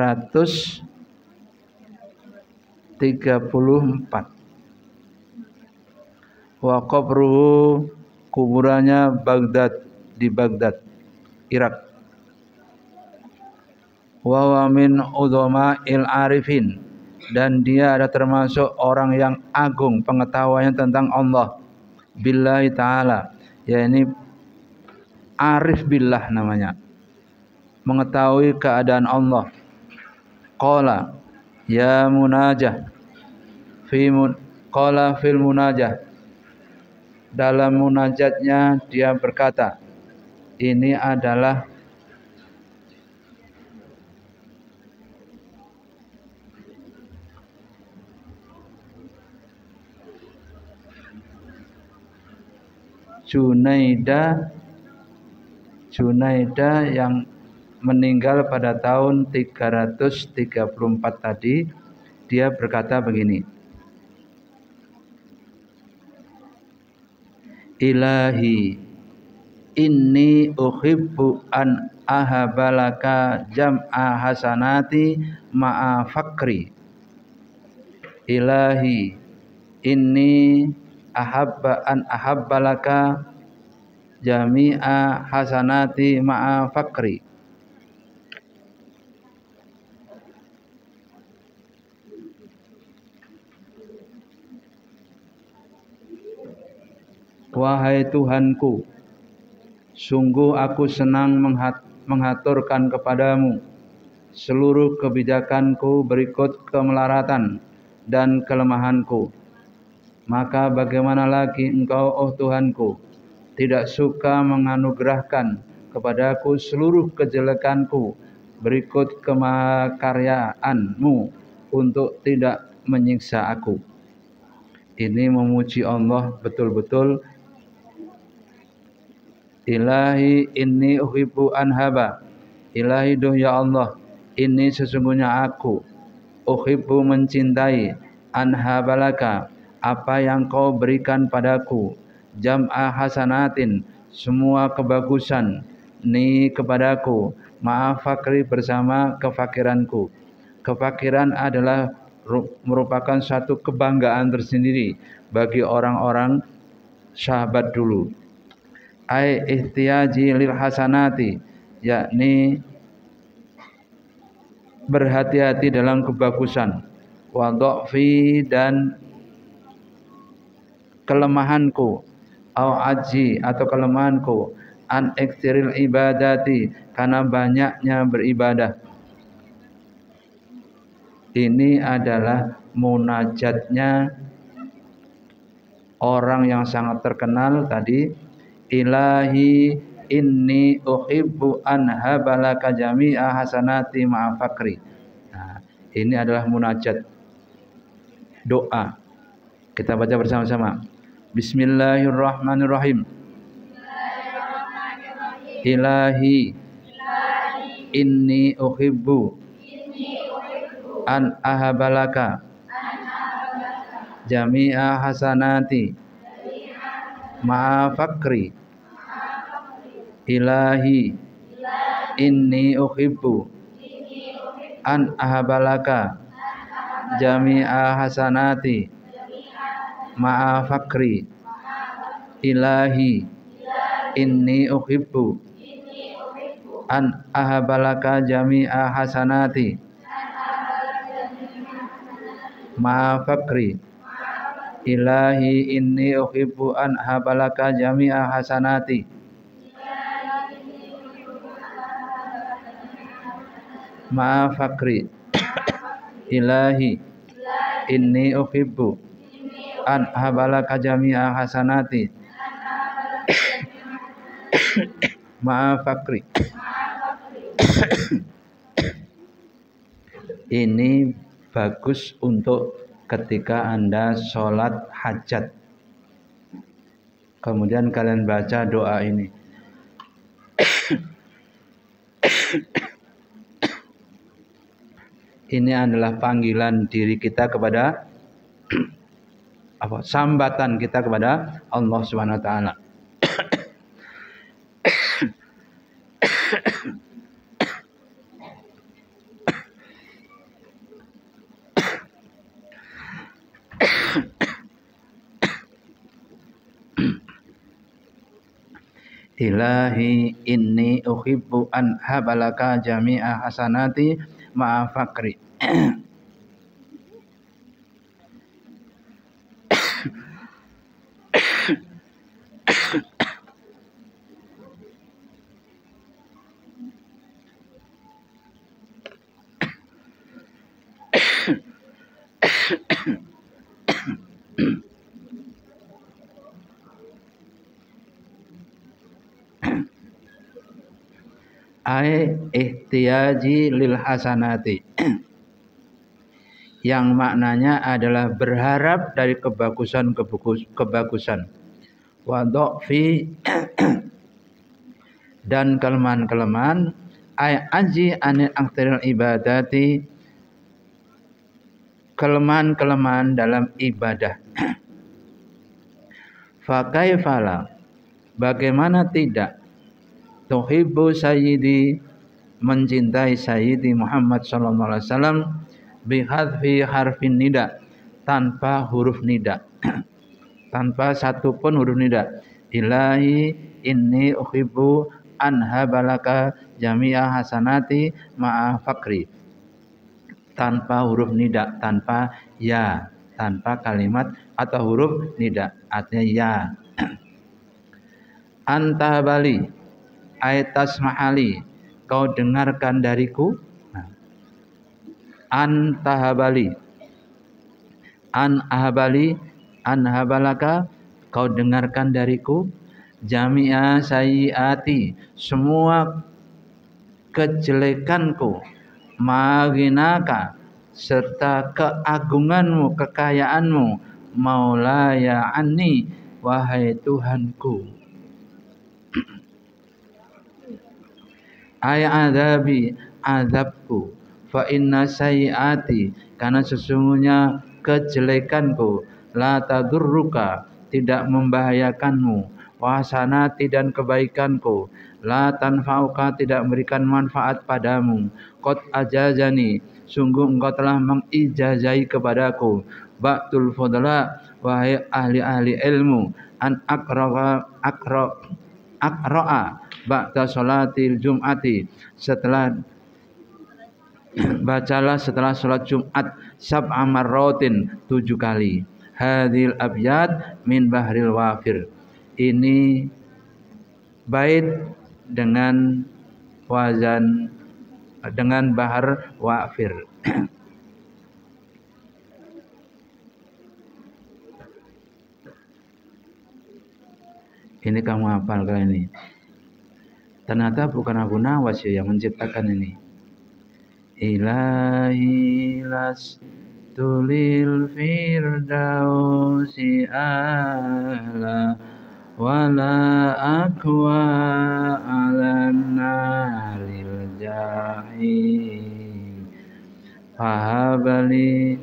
wa qabruhu, kuburannya Baghdad, di Baghdad, Irak, wa min udhama'il arifin, dan dia ada termasuk orang yang agung pengetahuannya tentang Allah billahi ta'ala, yakni arif billah namanya, mengetahui keadaan Allah. Qala ya munajah, qala fil munajah, dalam munajatnya dia berkata, ini adalah Junaida yang meninggal pada tahun 334 tadi. Dia berkata begini, Ilahi inni uhibbu an ahabalaka jam'a hasanati ma'a fakri. Ilahi inni ahabbalaka jami'a hasanati ma'a fakri. Wahai Tuhanku, sungguh aku senang menghaturkan kepadamu seluruh kebijakanku berikut kemelaratan dan kelemahanku. Maka bagaimana lagi engkau, oh Tuhanku, tidak suka menganugerahkan kepadaku seluruh kejelekanku berikut kemakaryaanmu untuk tidak menyiksa aku. Ini memuji Allah betul-betul. Ilahi inni uhibbu anhaba, Ilahi duh ya Allah, ini sesungguhnya aku uhibbu mencintai, anhabalaka apa yang kau berikan padaku, jam'a hasanatin semua kebagusan, ni kepadaku, maaf fakri bersama kefakiranku. Kefakiran adalah merupakan satu kebanggaan tersendiri bagi orang-orang sahabat dulu. Ai ihtiyaji lil hasanati, yakni berhati-hati dalam kebagusan, wa dha'fi dan kelemahanku, au aji atau kelemahanku, an iktiril ibadati karena banyaknya beribadah. Ini adalah munajatnya orang yang sangat terkenal tadi. Ilahi inni uhibbu an habalaka jami'a hasanati ma'a fakri. Nah, ini adalah munajat doa. Kita baca bersama-sama. Bismillahirrahmanirrahim. Ilahi inni uhibbu an ahabalaka jami'a hasanati ma'a fakri. Ilahi inni uhibbu an ahabalaka jami'a hasanati ma'a fakri. Ilahi inni uhibbu an ahabalaka jami'a hasanati ma'a fakri. Ilahi inni uhibbu an habalaka jami'a hasanati. Ma'a fakri. Ilahi inni uhibbu an habalaka jami'a hasanati. Ma'a fakri. Ini bagus untuk ketika Anda sholat hajat. Kemudian kalian baca doa ini. Ini adalah panggilan diri kita kepada sambatan kita kepada Allah Subhanahu wa taala. Ilahi inni uhibbu an habalaka jami'a hasanati ma'a fakri. Ai ihtiyaji lil hasanati, yang maknanya adalah berharap dari kebagusan wa dha'fi dan kelemahan-kelemahan, ai aji anil aktiril ibadati, kelemahan-kelemahan dalam ibadah. Fa kaifala, bagaimana tidak, tuhibbu sayyidi, mencintai sayyidi Muhammad sallallahu alaihi wasallam, bihadfi harfin nida, tanpa huruf nida. Tanpa satu pun huruf nida. Ilahi inni uhibbu an habalaka jami'a hasanati ma'a fakri. Tanpa huruf nida, tanpa ya, tanpa kalimat atau huruf nida, artinya ya. Anta bali aitas mahali, kau dengarkan dariku. Anta habali, an ahabali, an habalaka, kau dengarkan dariku. Jami'a sayyiati, semua kejelekanku. Maginaka, serta keagunganmu, kekayaanmu. Maulaya anni, wahai Tuhanku. Ay azabi, azabku. Fa inna sayyiati, karena sesungguhnya kejelekanku. La tadurruka, tidak membahayakanmu. Wa hasanati, dan kebaikanku. La tanfa'uka, tidak memberikan manfaat padamu. Qad ajazani, sungguh engkau telah mengijazai kepadaku. Ba'tul fudla, wahai ahli-ahli ilmu. An akra'a ba'da sholatil jum'ati, setelah bacalah setelah sholat Jumat sab'a marratin, 7 kali. Hadhil abyad min bahril wafir, ini bait dengan wazan, dengan bahar wafir. Ini kamu hafal kali ini. Ternyata bukan Abu Nawas ya yang menciptakan ini. Ilahi lastulil firdausi ahla, wala akwa ala naril jahim. Fahabali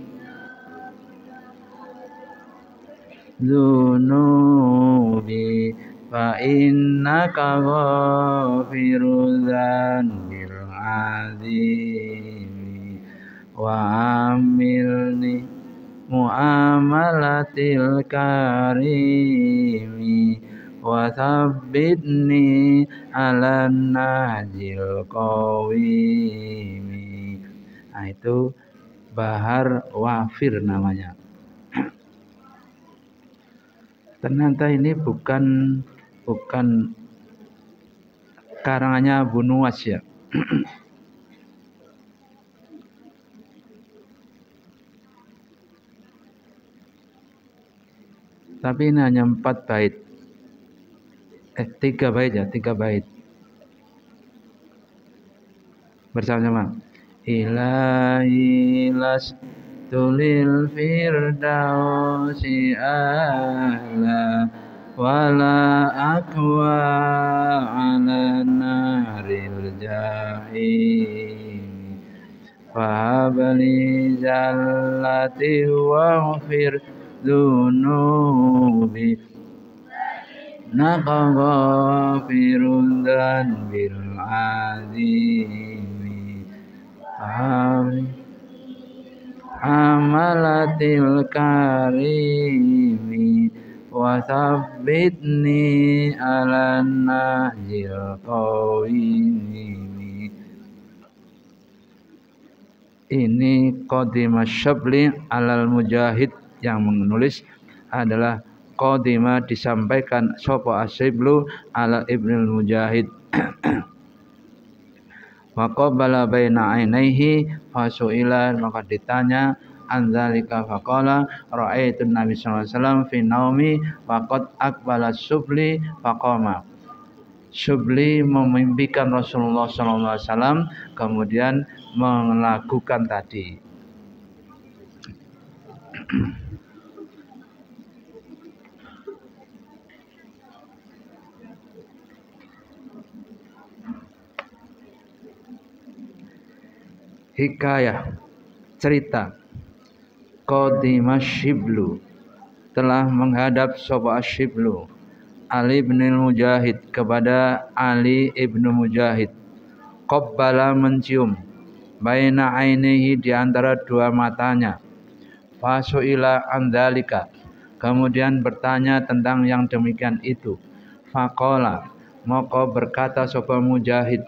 zunubi, fa innaka ghafirudz dzanbil azimi, wa amilni muamalatil karimi, wa tsabbitni ala najil qawimi. Nah, itu bahar wafir namanya. Ternyata ini bukan karangannya Abu Nuwas ya. Tapi ini hanya 4 bait. 3 bait ya, 3 bait. Bersama-sama. Ilahi tulil firdausi ahla wala aqwa ala naril jahim fahabli jallati waghfir dunubi naqaghafirun bil azimi amalatil karimi wa tsabbitni ala nahjil qawimi. Ini Qadimah Syabli alal Mujahid, yang menulis adalah Qadimah disampaikan sapa Asyiblu ala Ibnul Mujahid. Wa qabala baina ainaihi fasuila, maka ditanya anzalika faqala ra'aitu Nabi sallallahu alaihi wasallam fi naumi faqad aqbala Syubli faqama. Syubli memimpikan Rasulullah sallallahu alaihi wasallam kemudian melakukan tadi. Hikayah, cerita. Qadimah Syiblu, telah menghadap sapa Syiblu Ali bin Mujahid kepada Ali ibnu Mujahid. Qabbala, mencium, baina ainihi, di antara dua matanya. Fasuila andalika, kemudian bertanya tentang yang demikian itu. Faqala, maka berkata sapa Mujahid,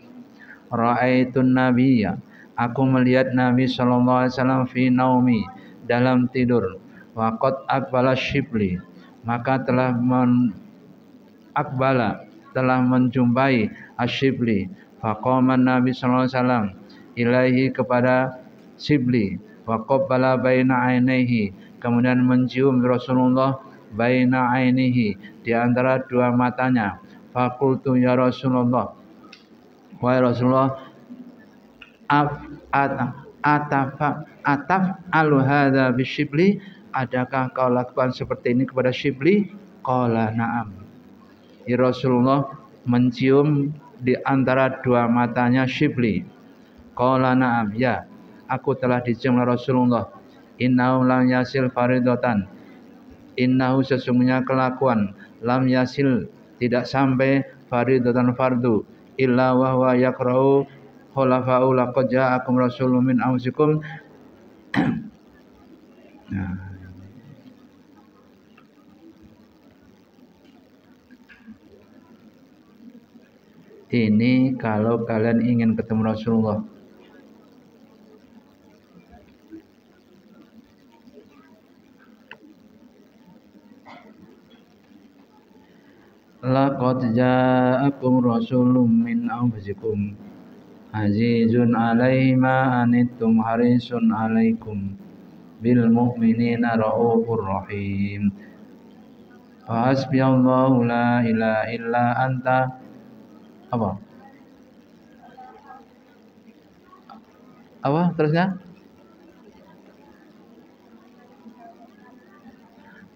ra'aitun nabiyya, aku melihat Nabi sallallahu alaihi wasallam fi naumi, dalam tidur. Waqad aqbala Syibli, maka telah telah menjumpai Asyibli. Faqama Nabi sallallahu alaihi wasallam ilaihi, kepada Syibli. Wa qabbala baina ainihi, kemudian mencium Rasulullah baina ainihi, di antara dua matanya. Faqultu ya Rasulullah, wahai Rasulullah, ataf alu hadza bisyibli, adakah kau lakukan seperti ini kepada Syibli? Qala na'am. Ya Rasulullah mencium di antara dua matanya Syibli. Qala na'am, ya, aku telah dicium oleh Rasulullah. Innahu lam yasil faridatan, innahu, sesungguhnya kelakuan, lam yasil, tidak sampai, faridatan fardu, illa wa huwa yakra'u khulafa'u laqad ja'akum rasulun min anfusikum. Nah, ini kalau kalian ingin ketemu Rasulullah. Laqad ja'akum rasulun min anfusikum azizun 'alaihi ma anittum harisun 'alaikum bil mu'minina raufur rahim. Hasbiyallahu la ilaha illa anta. Apa terusnya?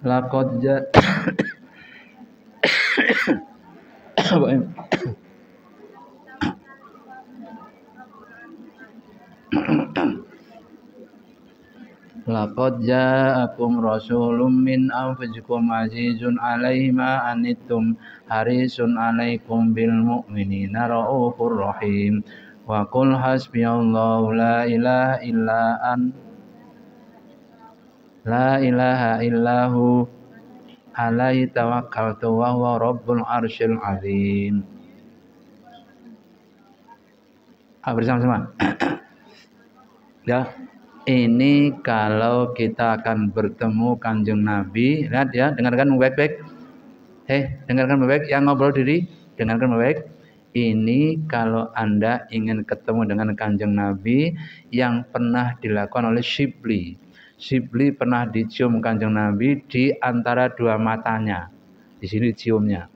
Laqad Laqad ja'akum rasulun min anfusikum azizun 'alaihi ma anittum harisun 'alaikum bil mu'minina raufur rahim. Wa qul hasbiyallahu la ilaha illahu alaihi tawakkaltu wa huwa rabbul arsyil azim. Bersama-sama. Ya, ini kalau kita akan bertemu Kanjeng Nabi, lihat ya, dengarkan baik-baik. Dengarkan baik, yang ngobrol diri, dengarkan baik. Ini kalau Anda ingin ketemu dengan Kanjeng Nabi yang pernah dilakukan oleh Shibli. Shibli pernah dicium Kanjeng Nabi di antara dua matanya. Di sini ciumnya.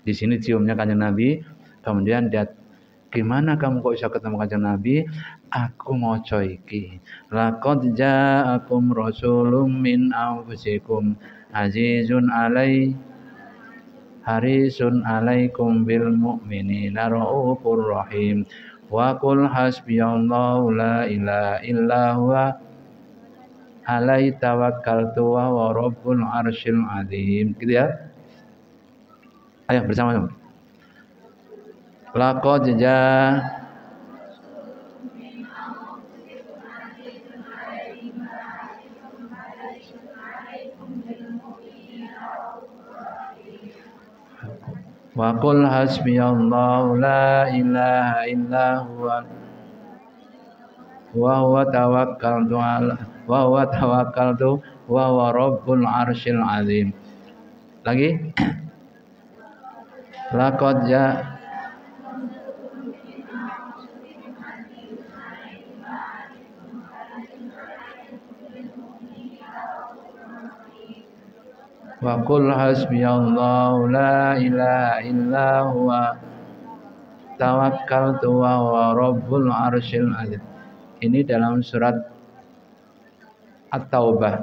Di sini ciumnya Kanjeng Nabi. Kemudian dia, gimana kamu kok bisa ketemu Kanjeng Nabi? Aku mau iki. Laqad ja'akum rasulun min anfusikum azizun harisun alaikum bil mu'minina raufur rahim. Wa qul hasbiyallahu la ilaha illa huwa alaihi tawakkaltu wa huwa rabbul arsyil azim. Gitu ya. Ayo bersama-sama. Laqad wa qul hasbiyallahu la ilaha illa huwa wa huwa tawakkaltu wa huwa rabbul arsyil azim. Lagi. Laqad wa qul hasbiyallahu la ilaha illa huwa tawakkaltu wa huwa rabbul arsyil azim. Ini dalam surat At-Taubah.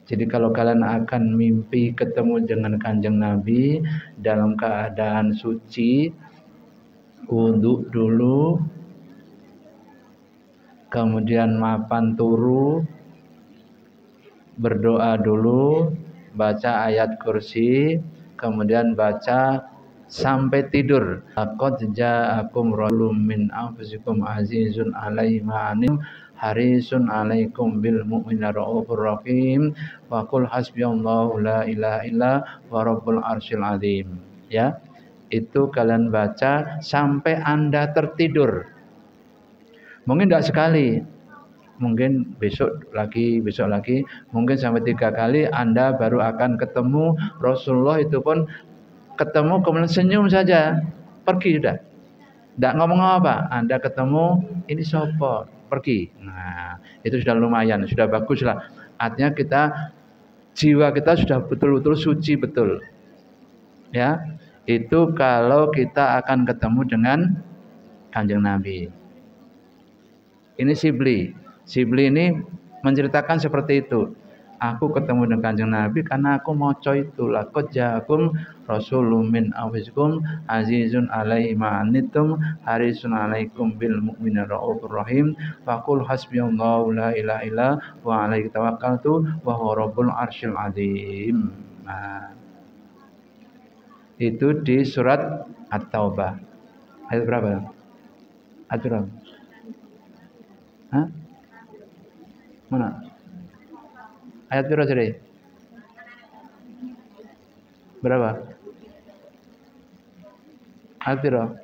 Jadi kalau kalian akan mimpi ketemu dengan Kanjeng Nabi dalam keadaan suci, wudu dulu, kemudian mapan turu, berdoa dulu, baca ayat kursi, kemudian baca sampai tidur. Laqad ja'akum rasulun min anfusikum azizun 'alaihi ma 'anittum harisun 'alaikum bil mu'minina raufur rahim. Wa qul hasbiyallahu la ilaha illa huwa rabbul arsyil azim. Ya. Itu kalian baca sampai Anda tertidur. Mungkin tidak sekali, mungkin besok lagi, mungkin sampai 3 kali Anda baru akan ketemu Rasulullah. Itu pun ketemu kemudian senyum saja, pergi sudah. Tidak ngomong apa, Anda ketemu, ini sopo, pergi. Nah, itu sudah lumayan, sudah bagus lah. Artinya jiwa kita sudah betul-betul suci betul. Ya, itu kalau kita akan ketemu dengan Kanjeng Nabi. Ini Shibli ini menceritakan seperti itu. Aku ketemu dengan Kanjeng Nabi karena aku maca itu. Laqad ja'akum rasulun min anfusikum azizun 'alaihi ma 'anittum harisun 'alaikum bil mu'minina raufur rahim. Faqul hasbiyallahu la ilaha illa wa 'alaihi tawakkaltu wa huwa rabbul arsyil azim. Nah, itu di surat At-Taubah. Ayat berapa? Ayat berapa? Hah? Mana? Ayat berapa tadi? Berapa? Ayat berapa?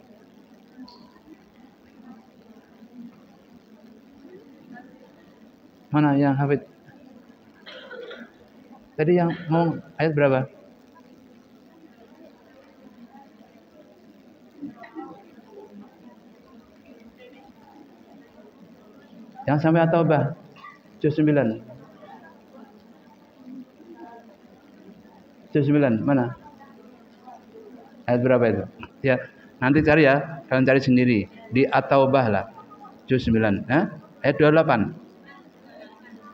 Mana yang hafid? Tadi yang mau ayat berapa? Yang sampai At-Taubah juz 9. Juz 9 mana? Ayat berapa itu? Ya, nanti cari ya, kalian cari sendiri di At-Taubah lah. Juz 9. Ayat 28.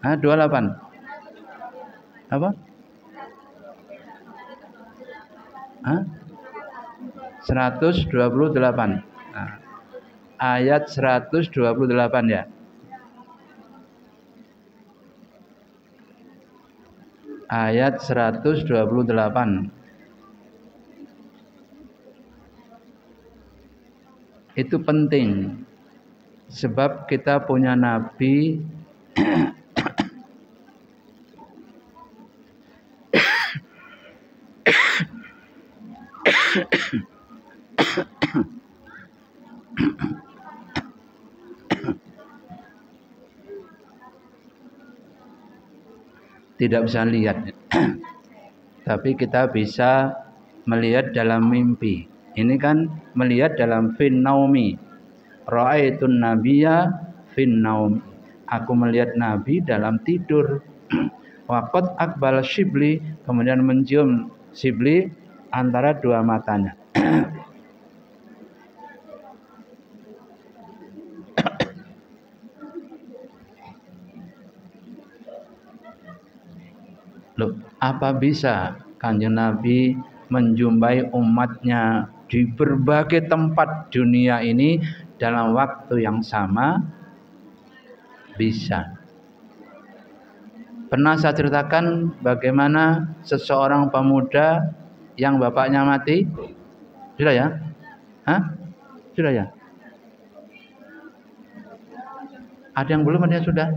28. Apa? 128. Nah, ayat 128 ya. Ayat 128. Itu penting sebab kita punya nabi tidak bisa lihat. Tapi kita bisa melihat dalam mimpi. Ini kan melihat dalam fin naumi. Ra'aitun nabiyya fin naum. Aku melihat Nabi dalam tidur. Waqad aqbal Shibli, kemudian mencium Shibli antara dua matanya. Loh, apa bisa Kanjeng Nabi menjumpai umatnya di berbagai tempat dunia ini dalam waktu yang sama? Bisa. Pernah saya ceritakan bagaimana seseorang pemuda yang bapaknya mati? Sudah ya? Hah? Sudah ya? Ada yang belum, ada yang sudah?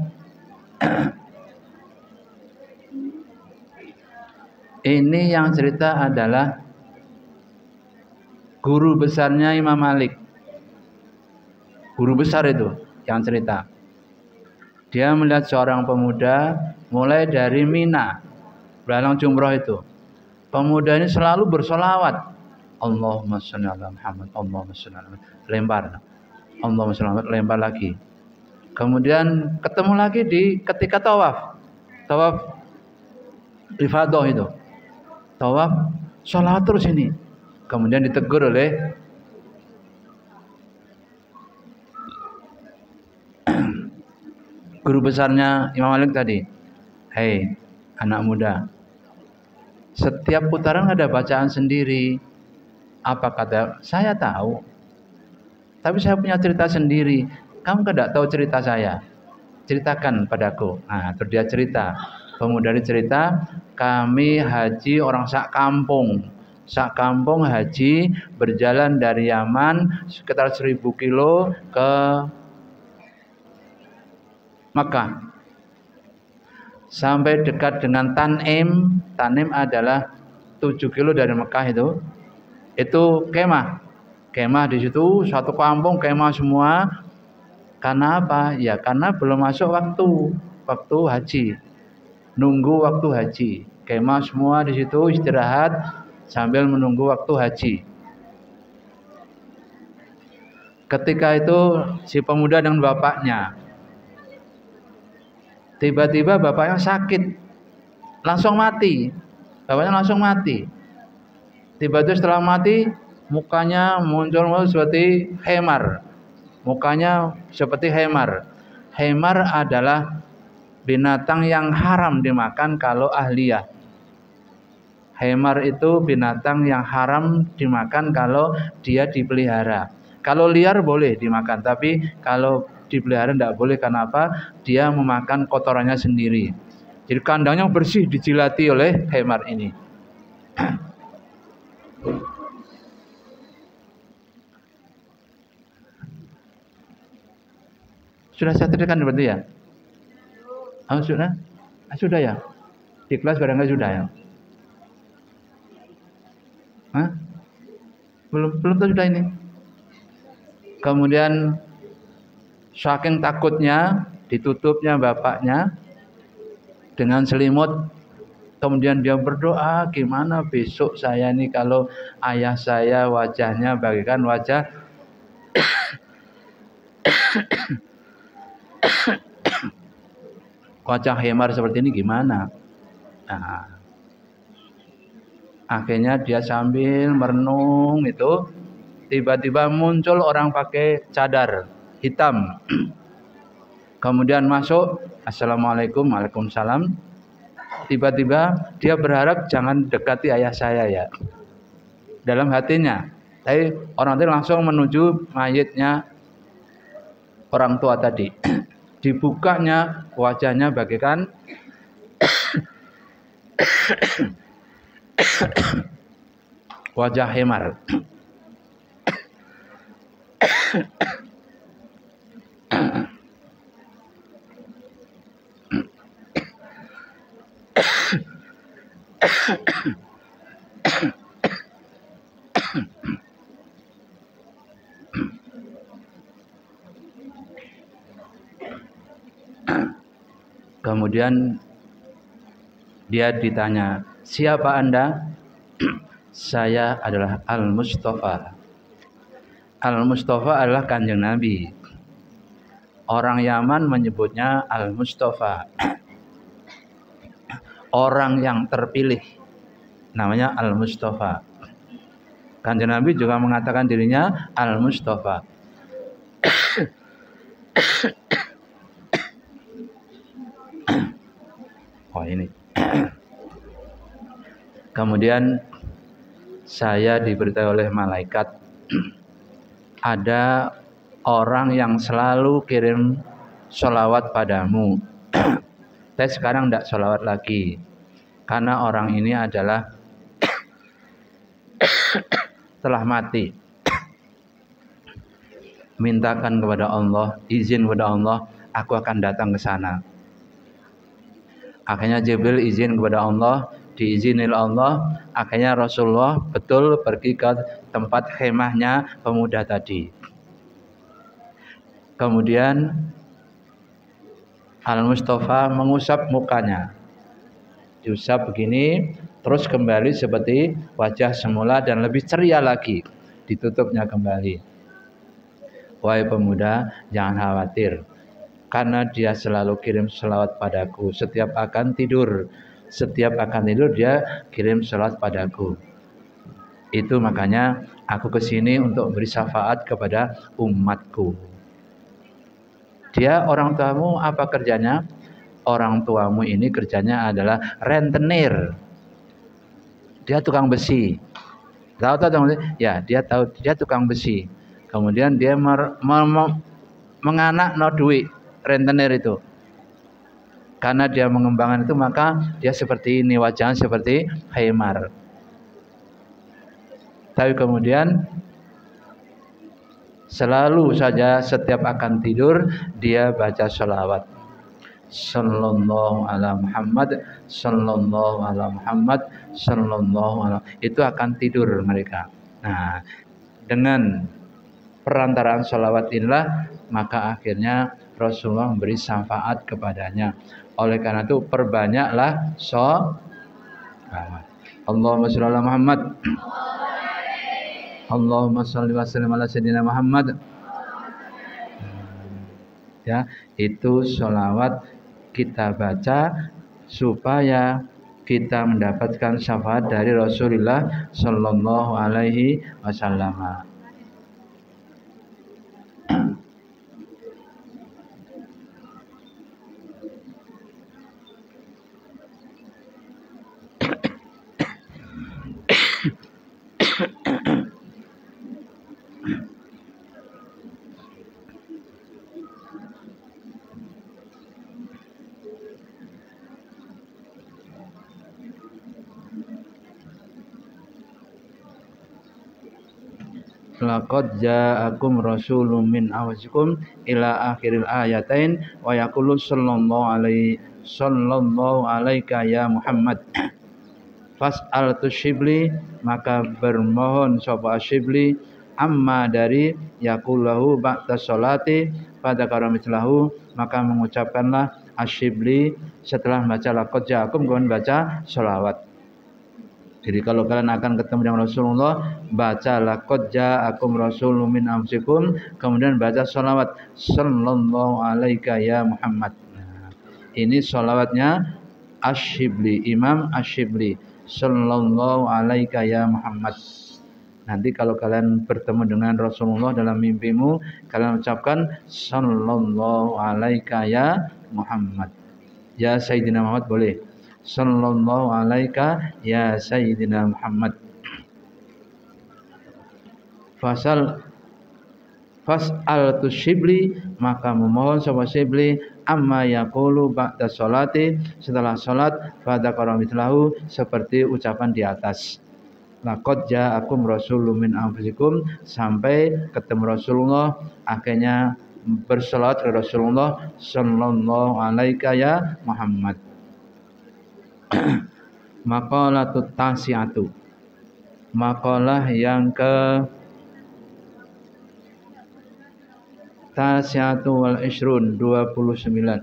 Ini yang cerita adalah guru besarnya Imam Malik. Guru besar itu yang cerita. Dia melihat seorang pemuda mulai dari Mina, belalang jumroh itu. Pemuda ini selalu bersolawat. Allahumma sholli ala Muhammad, Allahumma sholli ala Muhammad. Lempar. Allahumma sholli ala Muhammad, lempar lagi. Kemudian ketemu lagi ketika tawaf. Tawaf ifadah itu. Tawaf, sholawat terus ini. Kemudian ditegur oleh guru besarnya Imam Malik tadi. Hei, anak muda, setiap putaran ada bacaan sendiri. Apa kata? Saya tahu. Tapi saya punya cerita sendiri. Kamu tidak tahu cerita saya. Ceritakan padaku. Nah, terus dia cerita. Pemuda ini cerita, kami haji orang sak kampung. Sak kampung haji berjalan dari Yaman sekitar 1000 kilo ke Makkah. Sampai dekat dengan Tanim. Tanim adalah 7 kilo dari Mekah itu. Itu kemah. Kemah di situ satu kampung kemah semua. Karena apa? Ya karena belum masuk waktu haji. Nunggu waktu haji. Kemah semua di situ istirahat sambil menunggu waktu haji. Ketika itu si pemuda dengan bapaknya. Tiba-tiba bapaknya sakit. Langsung mati. Bapaknya langsung mati. Tiba-tiba setelah mati mukanya muncul seperti hemar. Mukanya seperti hemar. Hemar adalah binatang yang haram dimakan kalau ahliyah. Hemar itu binatang yang haram dimakan kalau dia dipelihara. Kalau liar boleh dimakan, tapi kalau dipelihara tidak boleh. Karena apa? Dia memakan kotorannya sendiri. Jadi kandangnya bersih dijilati oleh hemar ini. Sudah saya ceritakan berarti ya? Oh, sudah? Sudah ya? Di kelas barangkali sudah ya? Hah? Belum tahu sudah ini. Kemudian saking takutnya ditutupnya bapaknya dengan selimut. Kemudian dia berdoa, gimana besok saya ini kalau ayah saya wajahnya bagaikan wajah wajah hemar seperti ini gimana? Nah, akhirnya dia sambil merenung itu, tiba-tiba muncul orang pakai cadar hitam. Kemudian masuk, assalamualaikum, waalaikumsalam. Tiba-tiba dia berharap jangan dekati ayah saya ya. Dalam hatinya. Tapi orang itu langsung menuju mayitnya orang tua tadi. Dibukanya wajahnya bagaikan wajah hemar. Kemudian Dia ditanya, siapa Anda? Saya adalah Al-Mustafa. Al-Mustafa adalah Kanjeng Nabi. Orang Yaman menyebutnya Al-Mustafa. Orang yang terpilih namanya Al-Mustafa. Kanjeng Nabi juga mengatakan dirinya Al-Mustafa. Oh ini. Kemudian saya diberitahu oleh malaikat ada orang yang selalu kirim sholawat padamu. Tapi sekarang tidak sholawat lagi karena orang ini adalah telah mati. Mintakan kepada Allah, izin kepada Allah, aku akan datang ke sana. Akhirnya Jibril izin kepada Allah, diizinin Allah. Akhirnya Rasulullah betul pergi ke tempat khemahnya pemuda tadi. Kemudian Al-Mustafa mengusap mukanya. Diusap begini, terus kembali seperti wajah semula dan lebih ceria lagi. Ditutupnya kembali. Wahai pemuda, jangan khawatir. Karena dia selalu kirim selawat padaku. Setiap akan tidur dia kirim selawat padaku. Itu makanya aku kesini untuk beri syafaat kepada umatku. Dia orang tuamu apa kerjanya? Orang tuamu ini kerjanya adalah rentenir. Dia tukang besi. Tahu tukang besi? Ya, dia tahu dia tukang besi. Kemudian dia menganak no duit rentenir itu. Karena dia mengembangkan itu maka dia seperti ini, wajahnya seperti khimar. Tapi kemudian selalu saja setiap akan tidur dia baca sholawat. Sallallahu ala Muhammad, sallallahu ala Muhammad, sallallahu ala. Itu akan tidur mereka. Nah, dengan perantaraan sholawat inilah maka akhirnya Rasulullah memberi syafaat kepadanya. Oleh karena itu perbanyaklah sholawat. Allahumma sholli ala Muhammad. Allahumma sholli wa sallim ala sayyidina Muhammad. Ya, itu sholawat kita baca supaya kita mendapatkan syafaat dari Rasulullah Sallallahu Alaihi Wasallam. Laqad ja'akum rasulun min anfusikum ila akhiril ayatain wa yaqulu sallallahu alaika ya Muhammad fas'al tushibli, maka bermohon sapa Shibli amma dari yaqullahu ba'da sholati pada karamithlahu, maka mengucapkanlah Asyibli setelah baca laqad ja'akum kemudian baca sholawat. Jadi kalau kalian akan ketemu dengan Rasulullah, baca laqad ja'akum rasulun min anfusikum, kemudian baca sholawat sallallahu alaika ya Muhammad. Nah, ini sholawatnya Asyibli, Imam Asyibli, sallallahu alaika ya Muhammad. Nanti kalau kalian bertemu dengan Rasulullah dalam mimpimu, kalian ucapkan sallallahu alaika ya Muhammad. Ya Sayyidina Muhammad boleh. Sallallahu alaika ya Sayyidina Muhammad. Fas'al tu Shibli, maka memohon sapa Shibli amma yaqulu ba'da sholati, setelah salat pada karamithlahu, seperti ucapan di atas. Laqad ja'akum rasulun min anfusikum, sampai ketemu Rasulullah, akhirnya bersalat ke Rasulullah sallallahu alaika ya Muhammad. Maqalatut tasiatu, maqalah yang ke tasiatu wal ishrun 29.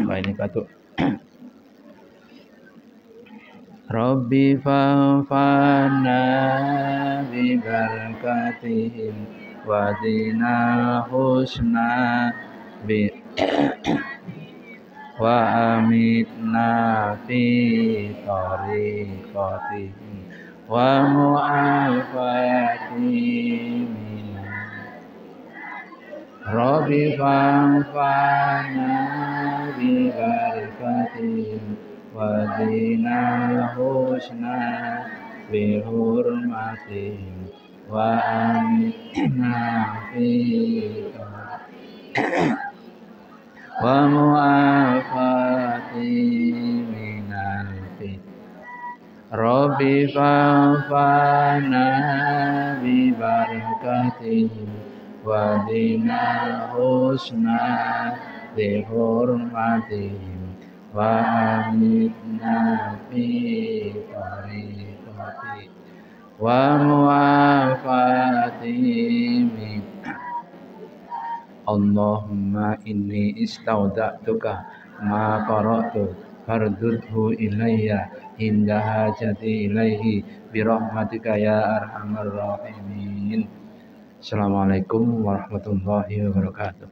Wah ini batuk. Rabbi fa'fana bi barakatihim wa dina husna bi wa amitna fi tariqatihim wa mu'afatihim Rabbi fa'fana bi barakatihim wa dina husna bi hurmatihim wa amitna fi wa mu'afati minal fit Rabbi fa'fana bi barakatihim wa dina husna bi hurmatihim wa amitna fi tariqati wa mu'afati min Allahumma inni istauda'tuka ma qara'tu fardudhu ilayya inda hajati ilaihi birahmatika ya arhamar rahimin. Assalamualaikum warahmatullahi wabarakatuh.